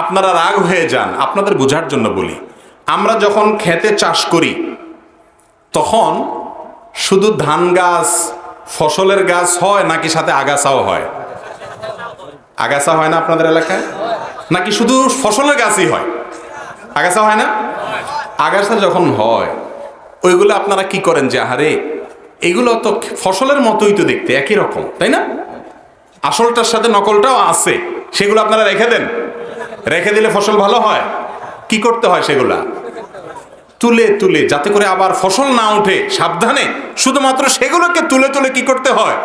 আপনারা রাগ হয়ে যান, আপনাদের বোঝার জন্য বলি, আমরা যখন খেতে চাষ করি তখন শুধু ধান গাছ, ফসলের গাছ হয় নাকি সাথে আগাছাও হয়? আগাছা হয় না আপনাদের এলাকায়? নাকি শুধু ফসলের গাছই হয়, আগাছা হয় না? আগাছা যখন হয় ওইগুলো আপনারা কি করেন যে আহারে এগুলো তো ফসলের মতোই তো দেখতে, একই রকম, তাই না? আসলটার সাথে নকলটাও আছে, সেগুলো আপনারা রেখে দেন। রেখে দিলে ফসল ভালো হয়। কি করতে হয়? সেগুলা তুলে তুলে, যাতে করে আবার ফসল না উঠে, সাবধানে শুধুমাত্র সেগুলোকে তুলে তুলে কি করতে হয়?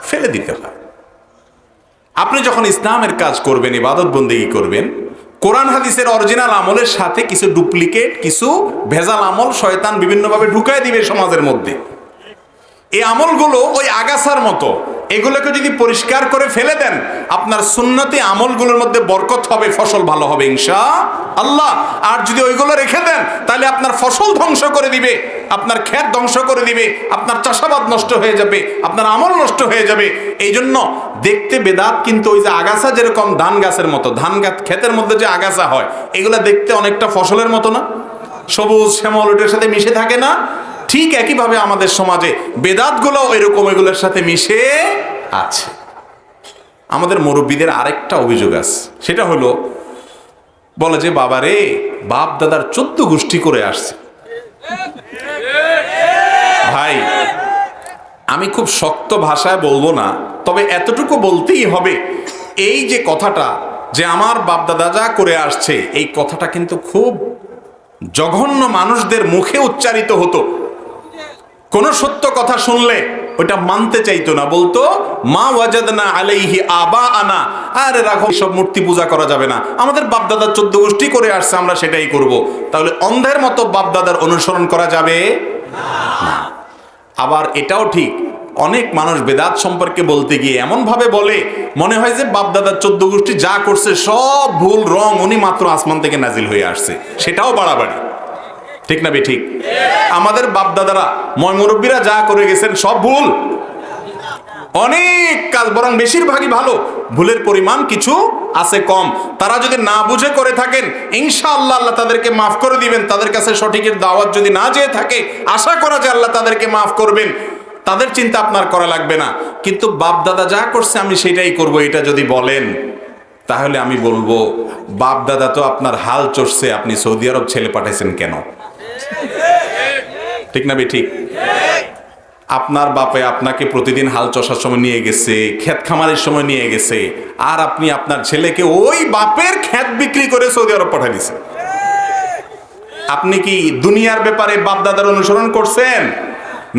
ফেলে দিতে হয়। আপনি যখন ইসলামের কাজ করবেন, ইবাদত বন্দেগী করবেন, কোরআন হাদিসের অরিজিনাল আমলের সাথে কিছু ডুপ্লিকেট, কিছু ভেজাল আমল শয়তান বিভিন্নভাবে ঢুকায় দিবে সমাজের মধ্যে। এই আমলগুলো ওই আগাছার মতো, এগুলোকে যদি পরিষ্কার করে ফেলে দেন, আপনার সুন্নতি আমলগুলোর মধ্যে বরকত হবে, ফসল ভালো হবে ইনশাআল্লাহ। আর যদি ওইগুলো রেখে দেন তাহলে আপনার ফসল ধ্বংস করে দিবে, আপনার ক্ষেত ধ্বংস করে দিবে, আপনার চাষাবাদ নষ্ট হয়ে যাবে, আপনার আমল নষ্ট হয়ে যাবে। এই জন্য দেখতে বেদাত কিন্তু ওই যে আগাছা, যেরকম ধান গাছের মতো, ধান গাছ ক্ষেতের মধ্যে যে আগাছা হয়, এগুলো দেখতে অনেকটা ফসলের মতো না, সবুজ শ্যামল, ওটার সাথে মিশে থাকে না? ঠিক একইভাবে আমাদের সমাজে বেদাতগুলো এরকম এগুলোর সাথে মিশে আছে। আমাদের মুরব্বীদের আরেকটা অভিযোগ আছে, সেটা হলো বলে যে বাবারে, বাপ দাদার 14 গোষ্ঠী করে আসছে। ভাই, আমি খুব শক্ত ভাষায় বলবো না, তবে এতটুকু বলতেই হবে, এই যে কথাটা যে আমার বাপ দাদা যা করে আসছে, এই কথাটা কিন্তু খুব জঘন্য মানুষদের মুখে উচ্চারিত হতো। কোন সত্য কথা শুনলে ওটা মানতে চাইতো না, বলতো মা ওয়াজাদনা আলাইহি আবা আনা, আরে রাখো, সব মূর্তি পূজা করা যাবে না, আমাদের বাপ দাদা 14 গোষ্ঠী করে আসছে, আমরা সেটাই করব। তাহলে অন্ধের মতো বাপ দাদার অনুসরণ করা যাবে না। আবার এটাও ঠিক, অনেক মানুষ বেদাত সম্পর্কে বলতে গিয়ে এমন ভাবে বলে, মনে হয় যে বাপ দাদার 14 গোষ্ঠী যা করছে সব ভুল, রং উনি মাত্র আসমান থেকে নাজিল হয়ে আসছে, সেটাও বাড়াবাড়ি। ঠিক না ঠিক? আমাদের বাপ দাদারা, ময় মুরব্বীরা যা করে গেছেন সব ভুল, অনেক কাজ, বরং বেশিরভাগই ভালো, ভুলের পরিমাণ কিছু আছে কম। তারা যদি না বুঝে করে থাকেন, ইনশাআল্লাহ আল্লাহ তাদেরকে মাফ করে দিবেন। তাদের কাছে সঠিকের দাওয়াত যদি না যেয়ে থাকে, আশা করা যায় আল্লাহ তাদেরকে মাফ করবেন, তাদের চিন্তা আপনার করা লাগবে না। কিন্তু বাপ দাদা যা করছে আমি সেটাই করব, এটা যদি বলেন, তাহলে আমি বলবো, বাপ দাদা তো আপনার হাল চড়ছে, আপনি সৌদি আরব ছেলে পাঠাইছেন কেন? ঠিক না ঠিক? আপনার বাপে আপনাকে প্রতিদিন হাল চষার সময় নিয়ে গেছে, ক্ষেত খামারের সময় নিয়ে গেছে, আর আপনি আপনার ছেলেকে ওই বাপের ক্ষেত বিক্রি করে সৌদি আরব পাঠাই দিয়েছেন। আপনি কি দুনিয়ার ব্যাপারে বাপ দাদার অনুসরণ করছেন,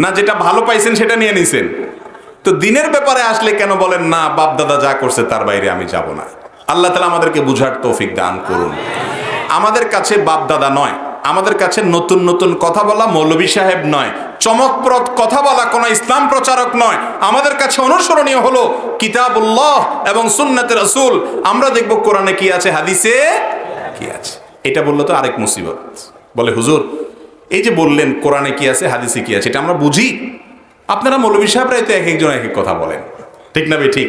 না যেটা ভালো পাইছেন সেটা নিয়ে নিছেন? তো দিনের ব্যাপারে আসলে কেন বলেন না বাপ দাদা যা করছে তার বাইরে আমি যাব না? আল্লাহ তাআলা আমাদেরকে বুঝার তৌফিক দান করুন। আমাদের কাছে বাপ দাদা নয়, আমাদের কাছে নতুন নতুন কথা বলা মৌলভী সাহেব নয়, চমকপ্রদ কথা বলা কোনো ইসলাম প্রচারক নয়। আমাদের কাছে অনুসরণীয় হলো কিতাবুল্লাহ এবং সুন্নাতে রাসূল। আমরা দেখব কোরআনে কি আছে, হাদিসে কি আছে। এটা বললো তো আরেক মুসিবত। বলে হুজুর এই যে বললেন কোরআনে কি আছে হাদিসে কি আছে, এটা আমরা বুঝি, আপনারা মৌলভী সাহেবরাই তো এক একজন এক এক কথা বলেন, ঠিক না ঠিক?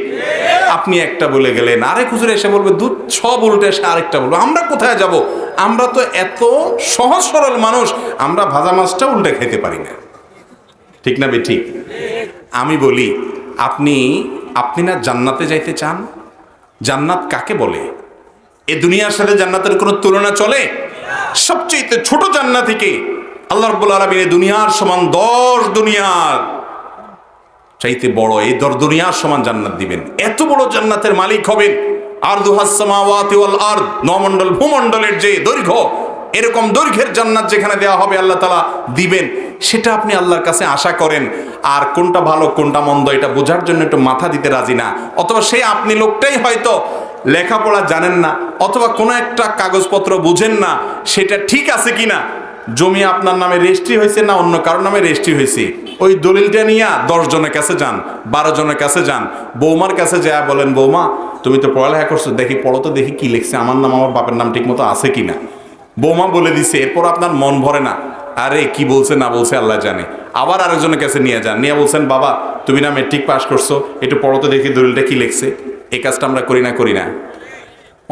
আপনি একটা বলে গেলেন, আরেক হুজুর এসে বলবে দুধ সব উল্টে এসে আরেকটা বলবো। আমরা কোথায় যাব? আমরা তো এত সহজ সরল মানুষ, আমরা ভাজা মাছটা উল্টে খেতে পারি না, ঠিক না ঠিক? আমি বলি, আপনি না জান্নাতে যাইতে চান? জান্নাত কাকে বলে? এ দুনিয়ার সাথে জান্নাতের কোনো তুলনা চলে? সবচেয়ে ছোট জান্নাতীকে আল্লাহ রাব্বুল আলামিন এই দুনিয়ার সমান 10 দুনিয়ার চাইতে বড়, এই দুনিয়ার সমান জান্নাত দিবেন। এত বড় জান্নাতের মালিক হবেন। আরদুহাস সামাওয়াতি ওয়াল আরদ, নমণ্ডল ভূমণ্ডলের যে দৈর্ঘ্য, এরকম দৈর্ঘ্যের জান্নাত যেখানে দেওয়া হবে আল্লাহ তাআলা দিবেন, সেটা আপনি আল্লাহর কাছে আশা করেন। আর কোনটা ভালো কোনটা মন্দ এটা বোঝার জন্য একটু মাথা দিতে রাজি না, অথবা সে আপনি লোকটাই হয়তো লেখাপড়া জানেন না, অথবা কোনো একটা কাগজপত্র বুঝেন না সেটা ঠিক আছে কিনা, জমি আপনার নামে রেজিস্ট্রি হয়েছে না অন্য কারোর নামে রেজিস্ট্রি হয়েছে, ওই দলিলটা নিয়ে 10 জনের কাছে যান, 12 জনের কাছে যান, বৌমার কাছে যা বলেন, বৌমা তুমি তো পড়ালেখা করছো, দেখি পড়ো তো দেখি কি লিখছে, আমার নাম আমার বাপের নাম ঠিক মতো আছে কিনা। বৌমা বলে দিছে, এরপর আপনার মন ভরে না, আরে কি বলছে না বলছে আল্লাহ জানে। আবার আরেকজনের কাছে নিয়ে যান, নিয়ে বলছেন বাবা তুমি না মেট্রিক পাস করছো, একটু পড়ো তো দেখি দলিলটা কি লিখছে। এই কাজটা আমরা করি না?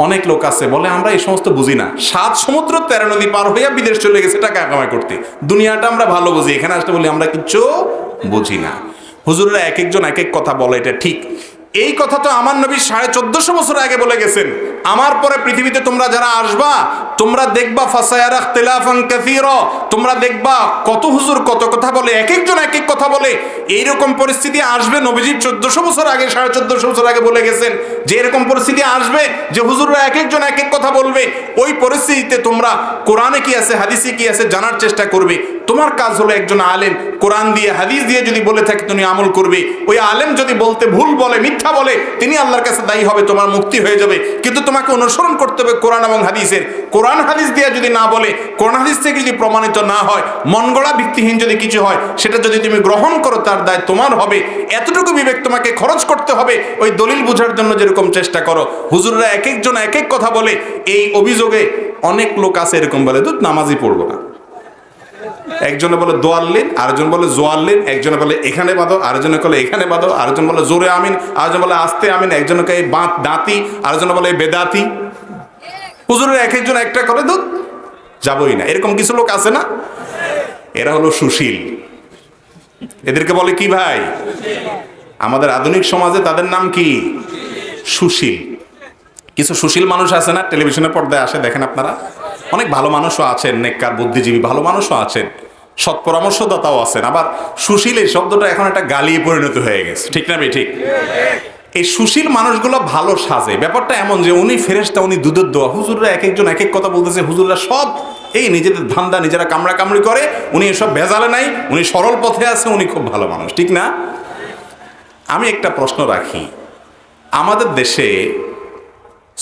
অনেক লোক আছে বলে আমরা এই সমস্ত বুঝি না, 7 সমুদ্র 13 নদী পার হইয়া বিদেশ চলে গেছে টাকা কামাই করতে। দুনিয়াটা আমরা ভালো বুঝি, এখানে আসতে বলি আমরা কিচ্ছু বুঝি না। হুজুররা এক একজন এক এক কথা বলে, এটা ঠিক। এই কথা তো আমার নবী 1450 বছর আগে বলে গেছেন, আমার পরে পৃথিবীতে তোমরা যারা আসবা তোমরা দেখবা ফাসায়ারা ইখতিলাফান কাসীরা, তোমরা দেখবা কত হুজুর কত কথা বলে, এক একজন এক এক কথা বলে। এইরকম পরিস্থিতি আসবে, নবীজি 1400 বছর আগে 1450 বছর আগে বলে গেছেন যে এরকম পরিস্থিতি আসবে যে হুজুররা এক একজন এক এক কথা বলবে। ওই পরিস্থিতিতে তোমরা কোরআনে কি আছে হাদিসে কি আছে জানার চেষ্টা করবে। তোমার কাজ হলো একজন আলেম কোরআন দিয়ে হাদিস দিয়ে যদি বলে থাকে তুমি আমল করবে। ওই আলেম যদি বলতে ভুল বলে মিথ্যা বলে তিনি আল্লাহর কাছে দায়ী হবে, তোমার মুক্তি হয়ে যাবে। কিন্তু তোমাকে অনুসরণ করতে হবে কোরআন এবং হাদিসের। কোরআন হাদিস দিয়ে যদি না বলে, কোরআন হাদিস থেকে যদি প্রমাণিত না হয়, মন গড়া ভিত্তিহীন যদি কিছু হয়, সেটা যদি তুমি গ্রহণ করো তার দায় তোমার হবে। এতটুকু বিবেক তোমাকে খরচ করতে হবে। ওই দলিল বোঝার জন্য যেরকম চেষ্টা করো, হুজুররা এক একজন এক এক কথা বলে। এই অভিযোগে অনেক লোক আছে এরকম বলে দুধ নামাজই পড়বো না, একজনে বলে দোয়াল্লিন, আরেকজন বলে জোয়াল্লিন, একজনে বলে এখানে বাঁধো, আরেকজনে বলে এখানে বাঁধো, আরেকজন বলে জোরে আমিন, আরেকজন বলে আস্তে আমিন, একজনকে বাঁধ দাঁতি, আরেকজন বলে বেদাতি। হুজুরের এক একজন একটা করে দুধ যাবই না, এরকম কিছু লোক আছে না? এরা হলো সুশীল। এদেরকে বলে কি ভাই? আমাদের আধুনিক সমাজে তাদের নাম কি? সুশীল। কিছু সুশীল মানুষ আছে না, টেলিভিশনের পর্দায় আসে, দেখেন আপনারা, অনেক ভালো মানুষও আছেন, নেককার বুদ্ধিজীবী ভালো মানুষও আছেন, সৎ পরামর্শদাতাও আছেন। আবার সুশীল এই শব্দটা এখন একটা গালিয়ে পরিণত হয়ে গেছে, ঠিক না ঠিক? এই সুশীল মানুষগুলো ভালো সাজে। ব্যাপারটা এমন যে উনি ফেরেশতা, উনি দুধের দোয়া। হুজুররা এক একজন এক এক কথা বলতেছে, হুজুররা সব এই নিজেদের ধান্দা নিজেরা কামড়া কামড়ি করে, উনি এসব ভেজালে নাই, উনি সরল পথে আছে, উনি খুব ভালো মানুষ, ঠিক না? আমি একটা প্রশ্ন রাখি, আমাদের দেশে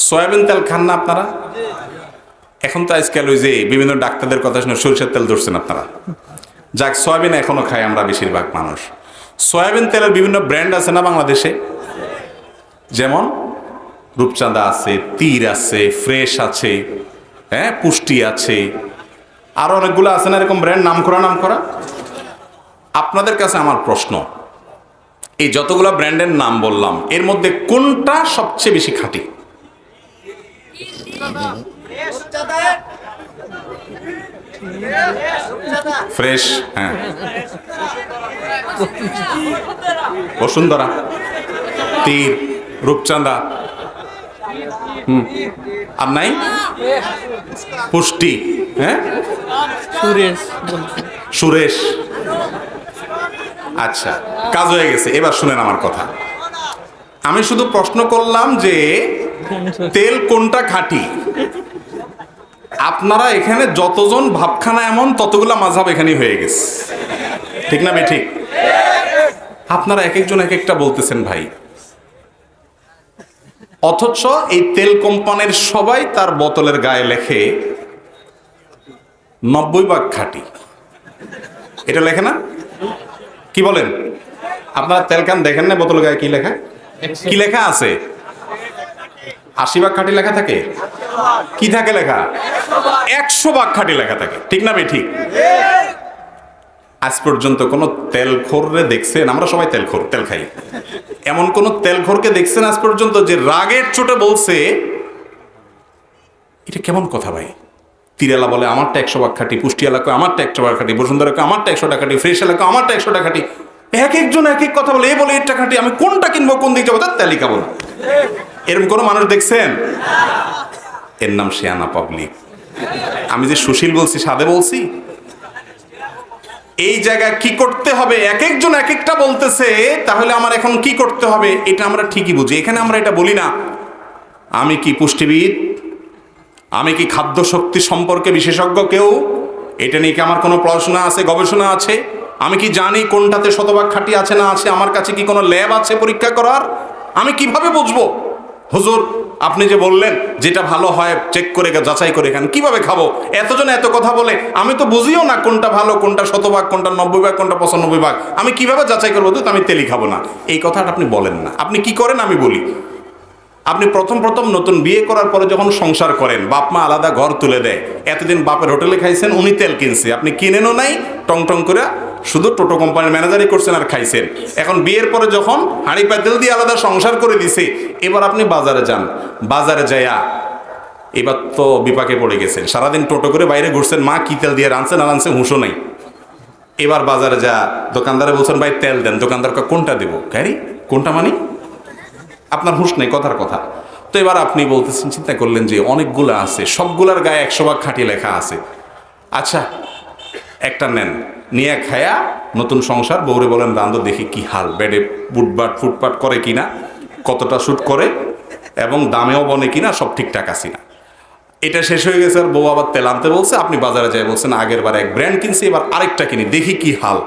সয়াবিন তেল খান না আপনারা? এখন তো আজকাল ওই যে বিভিন্ন ডাক্তারদের কথা শুনে সরিষার তেল ধরছেন আপনারা। যাক, সয়াবিন এখনো খাই আমরা বেশিরভাগ মানুষ। সয়াবিন তেলের বিভিন্ন ব্র্যান্ড আছে না বাংলাদেশে? যেমন রূপচাঁদা আছে, তীর আছে, ফ্রেশ আছে, হ্যাঁ, পুষ্টি আছে, আরো অনেকগুলো আছে না এরকম ব্র্যান্ড, নাম করা। আপনাদের কাছে আমার প্রশ্ন, এই যতগুলো ব্র্যান্ডের নাম বললাম এর মধ্যে কোনটা সবচেয়ে বেশি খাঁটি? ফ্রেশ, হ্যাঁ, বসুন্ধরা, তীর, রূপচাঁদা, আর নাই পুষ্টি, হ্যাঁ সুরেশ। আচ্ছা, কাজ হয়ে গেছে। এবার শুনেন আমার কথা। আমি শুধু প্রশ্ন করলাম যে তেল কোনটা খাঁটি। আপনারা এখানে যতজন ভাবখানা এমন ততগুলা মাযহাব এখানেই হয়ে গেছে, ঠিক না ঠিক? আপনারা এক একজন এক একটা বলতেছেন ভাই, অথচ এই তেল কোম্পানির সবাই তার বোতলের গায়ে লেখে 90% খাঁটি। এটা লেখে না? কি বলেন? আপনারা তেল কান দেখেন না বোতলের গায়ে কি লেখা? কি লেখা আছে? 80% খাঁটি লেখা থাকে। কি থাকে লেখা? 100% খাঁটি লেখা থাকে, ঠিক না ঠিক? আজ পর্যন্ত কোন তেলখোররে দেখছেন? আমরা সবাই তেলখোর, তেল খাই। এমন কোন তেলখোরকে দেখছেন আজ পর্যন্ত যে রাগের চোটে বলছে এটা কেমন কথা ভাই? তিরালা বলে আমারটা 100% খাঁটি, পুষ্টি এলাকা আমারটা 100% খাঁটি, বসুন্ধরা আমারটা 100% খাঁটি, ফ্রেশ এলাকা আমারটা 100% খাঁটি। এক একজন এক এক কথা বলে, এ বলে এটা খাঁটি, আমি কোনটা কিনবো, কোন দিকে যাবো, তার তেলই খাবো না। এরকম কোনো মানুষ দেখছেন? এর নাম শেয়ানা পাবলিক। আমি যে সুশীল বলছি, সাদে বলছি? এই জায়গায় কি করতে হবে এক একজন এক একটা বলতেছে, তাহলে আমার এখন কি করতে হবে এটা আমরা ঠিকই বুঝি। এখানে আমরা এটা বলি না আমি কি পুষ্টিবিদ, আমি কি খাদ্য শক্তি সম্পর্কে বিশেষজ্ঞ কেউ, এটা নিয়ে কি আমার কোনো পড়াশোনা আছে, গবেষণা আছে, আমি কি জানি কোনটাতে শতভাগ খাঁটি আছে না আছে, আমার কাছে কি কোনো ল্যাব আছে পরীক্ষা করার, আমি কিভাবে বুঝবো? হুজুর আপনি যে বললেন যেটা ভালো হয় চেক করে যাচাই করে খান, কিভাবে খাবো? এতজন এত কথা বলে, আমি তো বুঝিও না কোনটা ভালো, কোনটা শতভাগ, কোনটা 90%, কোনটা 95%, আমি কিভাবে যাচাই করবো? তো আমি তেলই খাবো না। এই কথাটা আপনি বলেন না। আপনি কি করেন আমি বলি। আপনি প্রথম নতুন বিয়ে করার পরে যখন সংসার করেন, বাপ মা আলাদা ঘর তুলে দেয়, এতদিন বাপের হোটেলে খাইছেন, উনি তেল কিনছে, আপনি কিনেনও নাই, টং করে শুধু টোটো কোম্পানির ম্যানেজারই করছেন আর খাইছেন। এখন বিয়ের পরে যখন হাঁড়ি পাতিল দিয়ে আলাদা সংসার করে দিছে, এবার আপনি বাজারে যান, বাজারে যাইয়া এবার তো বিপাকে পড়ে গেছেন। সারাদিন টোটো করে বাইরে ঘুরছেন, মা কি তেল দিয়ে রাঁধছেন আর রাঁধছে হুঁশো নাই। এবার বাজারে যা দোকানদারে বলছেন ভাই তেল দেন, দোকানদার কোনটা দেবো, ক্যারি কোনটা মানে আপনার হুঁশ নেই, কথার কথা। তো এবার আপনি বলতেছেন, চিন্তা করলেন যে অনেকগুলো আছে, সবগুলার গায়ে 100% খাঁটি লেখা আছে। আচ্ছা একটা নেন, নিয়ে খায়া নতুন সংসার, বউরে বলেন রান্ধো দেখি কি হাল, বেডে ফুটপাট করে কিনা, কতটা শুট করে এবং দামেও বনে কিনা, সব ঠিকঠাক আছে না। এটা শেষ হয়ে গেছে আর বউ আবার তেল আনতে বলছে, আপনি বাজারে যাই বলছেন আগের বার এক ব্র্যান্ড কিনছি, এবার আরেকটা কিনি দেখি কি হাল।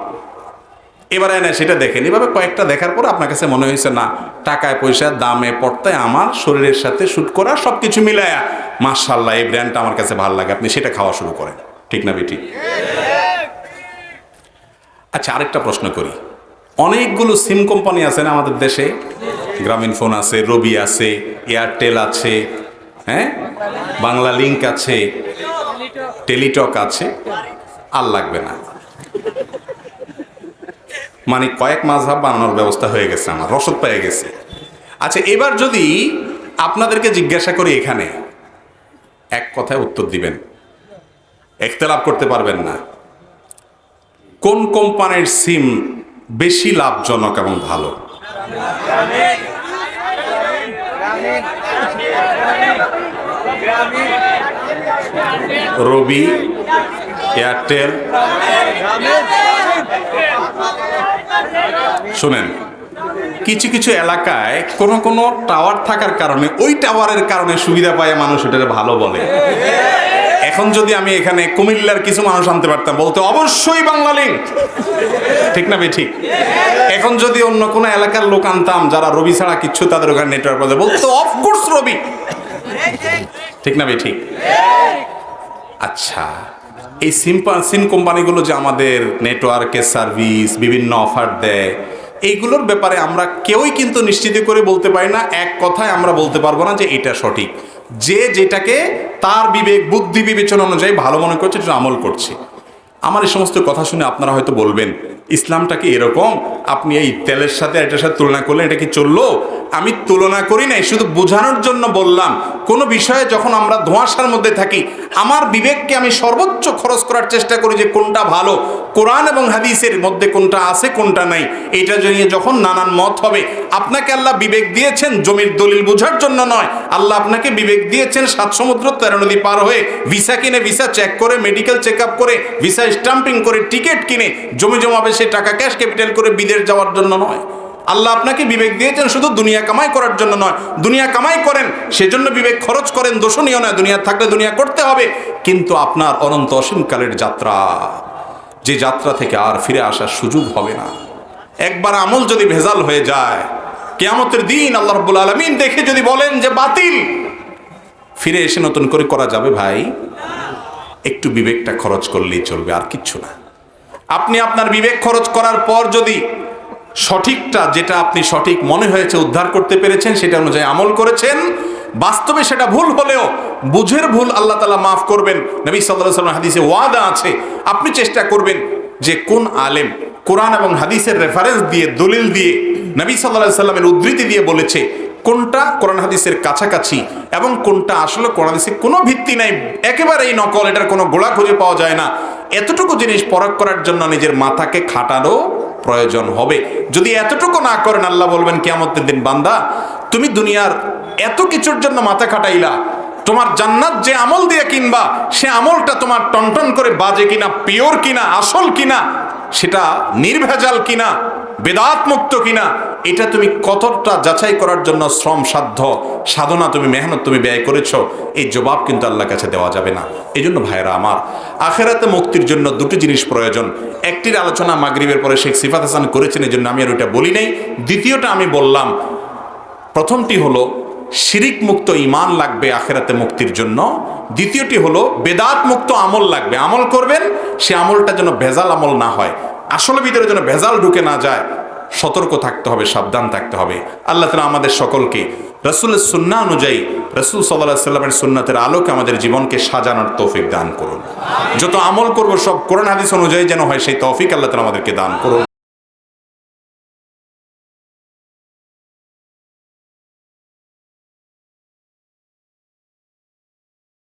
এবার এনে সেটা দেখেন, এভাবে কয়েকটা দেখার পর আপনার কাছে মনে হয়েছে না, টাকায় পয়সা দামে পড়তায় আমার শরীরের সাথে শুট করা সব কিছু মিলায়া মাশাআল্লাহ এই ব্র্যান্ডটা আমার কাছে ভালো লাগে, আপনি সেটা খাওয়া শুরু করেন, ঠিক না বেটি? আচ্ছা আরেকটা প্রশ্ন করি, অনেকগুলো সিম কোম্পানি আছে না আমাদের দেশে, গ্রামীণ ফোন আছে, রবি আছে, এয়ারটেল আছে, হ্যাঁ বাংলা লিংক আছে, টেলিটক আছে, আর লাগবে না, মানে কয়েক মাযহাব বানানোর ব্যবস্থা হয়ে গেছে, আমার রসদ পেয়ে গেছে। আচ্ছা এবার যদি আপনাদেরকে জিজ্ঞাসা করি, এখানে এক কথায় উত্তর দিবেন, ইখতিলাফ করতে পারবেন না, কোন কোম্পানির সিম বেশি লাভজনক এবং ভালো? রবি, এয়ারটেল। শুনেন, কিছু কিছু এলাকায় কোনো টাওয়ার থাকার কারণে ওই টাওয়ারের কারণে সুবিধা পায় মানুষ এটাকে ভালো বলে। এখন যদি আমি এখানে কুমিল্লার কিছু মানুষ আনতে পারতাম, বলতে অবশ্যই বাংলা লিংক, ঠিক না ঠিক? এখন যদি অন্য কোনো এলাকার লোক আনতাম যারা রবি ছাড়া কিচ্ছু তাদের ওখানে নেটওয়ার্ক পাবে, বলতো অফকোর্স রবি, ঠিক না ঠিক? আচ্ছা এই সিম কোম্পানিগুলো যে আমাদের নেটওয়ার্কের সার্ভিস বিভিন্ন অফার দেয়, এইগুলোর ব্যাপারে আমরা কেউই কিন্তু নিশ্চিত করে বলতে পারি না, এক কথায় আমরা বলতে পারবো না যে এটা সঠিক। যে যেটাকে তার বিবেক বুদ্ধি বিবেচনা অনুযায়ী ভালো মনে করছে সেটা আমল করছে। আমার এই সমস্ত কথা শুনে আপনারা হয়তো বলবেন ইসলামটা কি এরকম, আপনি এই তেলের সাথে এটার সাথে তুলনা করলেন, এটা কি চললো? আমি তুলনা করি নাই, শুধু বোঝানোর জন্য বললাম। কোনো বিষয়ে যখন আমরা ধোঁয়াশার মধ্যে থাকি, আমার বিবেককে আমি সর্বোচ্চ খরচ করার চেষ্টা করি যে কোনটা ভালো, কোরআন এবং হাদিসের মধ্যে কোনটা আছে কোনটা নাই, এটা নিয়ে যখন নানান মত হবে। আপনাকে আল্লাহ বিবেক দিয়েছেন জমির দলিল বোঝার জন্য নয়, আল্লাহ আপনাকে বিবেক দিয়েছেন 7 সমুদ্র 13 নদী পার হয়ে ভিসা কিনে, ভিসা চেক করে, মেডিকেল চেক আপ করে, ভিসা স্টাম্পিং করে, টিকিট কিনে, জমি জমাবে সে টাকা ক্যাশ ক্যাপিটাল করে বিদেশ যাওয়ার জন্য নয়। আল্লাহ আপনাকে বিবেক দিয়েছেন শুধু দুনিয়া কামাই করার জন্য নয়। দুনিয়া কামাই করেন, সেজন্য বিবেক খরচ করেন, দোষণীয় নয়, দুনিয়া থাকলে দুনিয়া করতে হবে। কিন্তু আপনার অনন্ত অসীমকালের যাত্রা, যে যাত্রা থেকে আর ফিরে আসার সুযোগ হবে না। একবার আমল যদি ভেজাল হয়ে যায়, কিয়ামতের দিন আল্লাহ রাব্বুল আলামিন দেখে যদি বলেন যে বাতিল, ফিরে এসে নতুন করে করা যাবে ভাই? একটু বিবেকটা খরচ করলেই চলবে, আর কিচ্ছু না। আপনি আপনার বিবেক খরচ করার পর যদি সঠিকটা, যেটা আপনি সঠিক মনে হয়েছে উদ্ধার করতে পেরেছেন, সেটা অনুযায়ী আমল করেছেন, বাস্তবে সেটা ভুল হলেও বুঝের ভুল আল্লাহ তাআলা মাফ করবেন। নবী সাল্লাল্লাহু আলাইহি ওয়াসাল্লাম হাদিসে ওয়াদা আছে, আপনি চেষ্টা করবেন যে কোন আলেম কোরআন এবং হাদিসের রেফারেন্স দিয়ে, দলিল দিয়ে, নবী সাল্লাল্লাহু আলাইহি ওয়াসাল্লামের উদ্ধৃতি দিয়ে বলেছে কোনটা কোরআন হাদিসের কাছাকাছি এবং কোনটা আসলে কোরআন হাদিসের কোনো ভিত্তি নাই, একেবারেই নকল, এটার কোনো গোড়া খুঁজে পাওয়া যায় না। এতটুকু জিনিস পরখ করার জন্য নিজের মাথাকে খাটানো প্রয়োজন হবে। যদি এতটুকু না করেন, আল্লাহ বলবেন কিয়ামতের দিন, বান্দা তুমি দুনিয়ার এত কিছুর জন্য মাথা খাটাইলা, তোমার জান্নাত যে আমল দিয়ে কিনবা, সে আমলটা তোমার টনটন করে বাজে কিনা, পিওর কিনা, আসল কিনা, সেটা নির্ভেজাল কিনা, বেদাত মুক্ত কিনা, এটা তুমি কতটা যাচাই করার জন্য শ্রম সাধ্য সাধনা তুমি মেহনত তুমি ব্যয় করেছো, এই জবাব কিন্তু আল্লাহর কাছে দেওয়া যাবে না। এই জন্য ভাইরা আমার, আখেরাতে মুক্তির জন্য দুটি জিনিস প্রয়োজন। একটির আলোচনা মাগরিবের পরে শেখ সিফাত হাসান করেছেন, এই জন্য আমি আর ওইটা বলি নাই। দ্বিতীয়টা আমি বললাম। প্রথমটি হলো শিরিক মুক্ত ঈমান লাগবে আখেরাতে মুক্তির জন্য। দ্বিতীয়টি হলো বেদাত মুক্ত আমল লাগবে। আমল করবেন, সে আমলটা যেন ভেজাল আমল না হয়, আসলে ভিতরে যেন ভেজাল ঢুকে না যায়। সতর্ক থাকতে হবে, সাবধান থাকতে হবে। আল্লাহ তাআলা আমাদের সকলকে রাসূলের সুন্নাহ অনুযায়ী, রাসূল সাল্লাল্লাহু আলাইহি ওয়াসাল্লামের সুন্নাতের আলোকে আমাদের জীবনকে সাজানোর তৌফিক দান করুন। যত আমল করব সব কোরআন হাদিস অনুযায়ী যেন হয়, সেই তৌফিক আল্লাহ তাআলা আমাদেরকে দান করুন।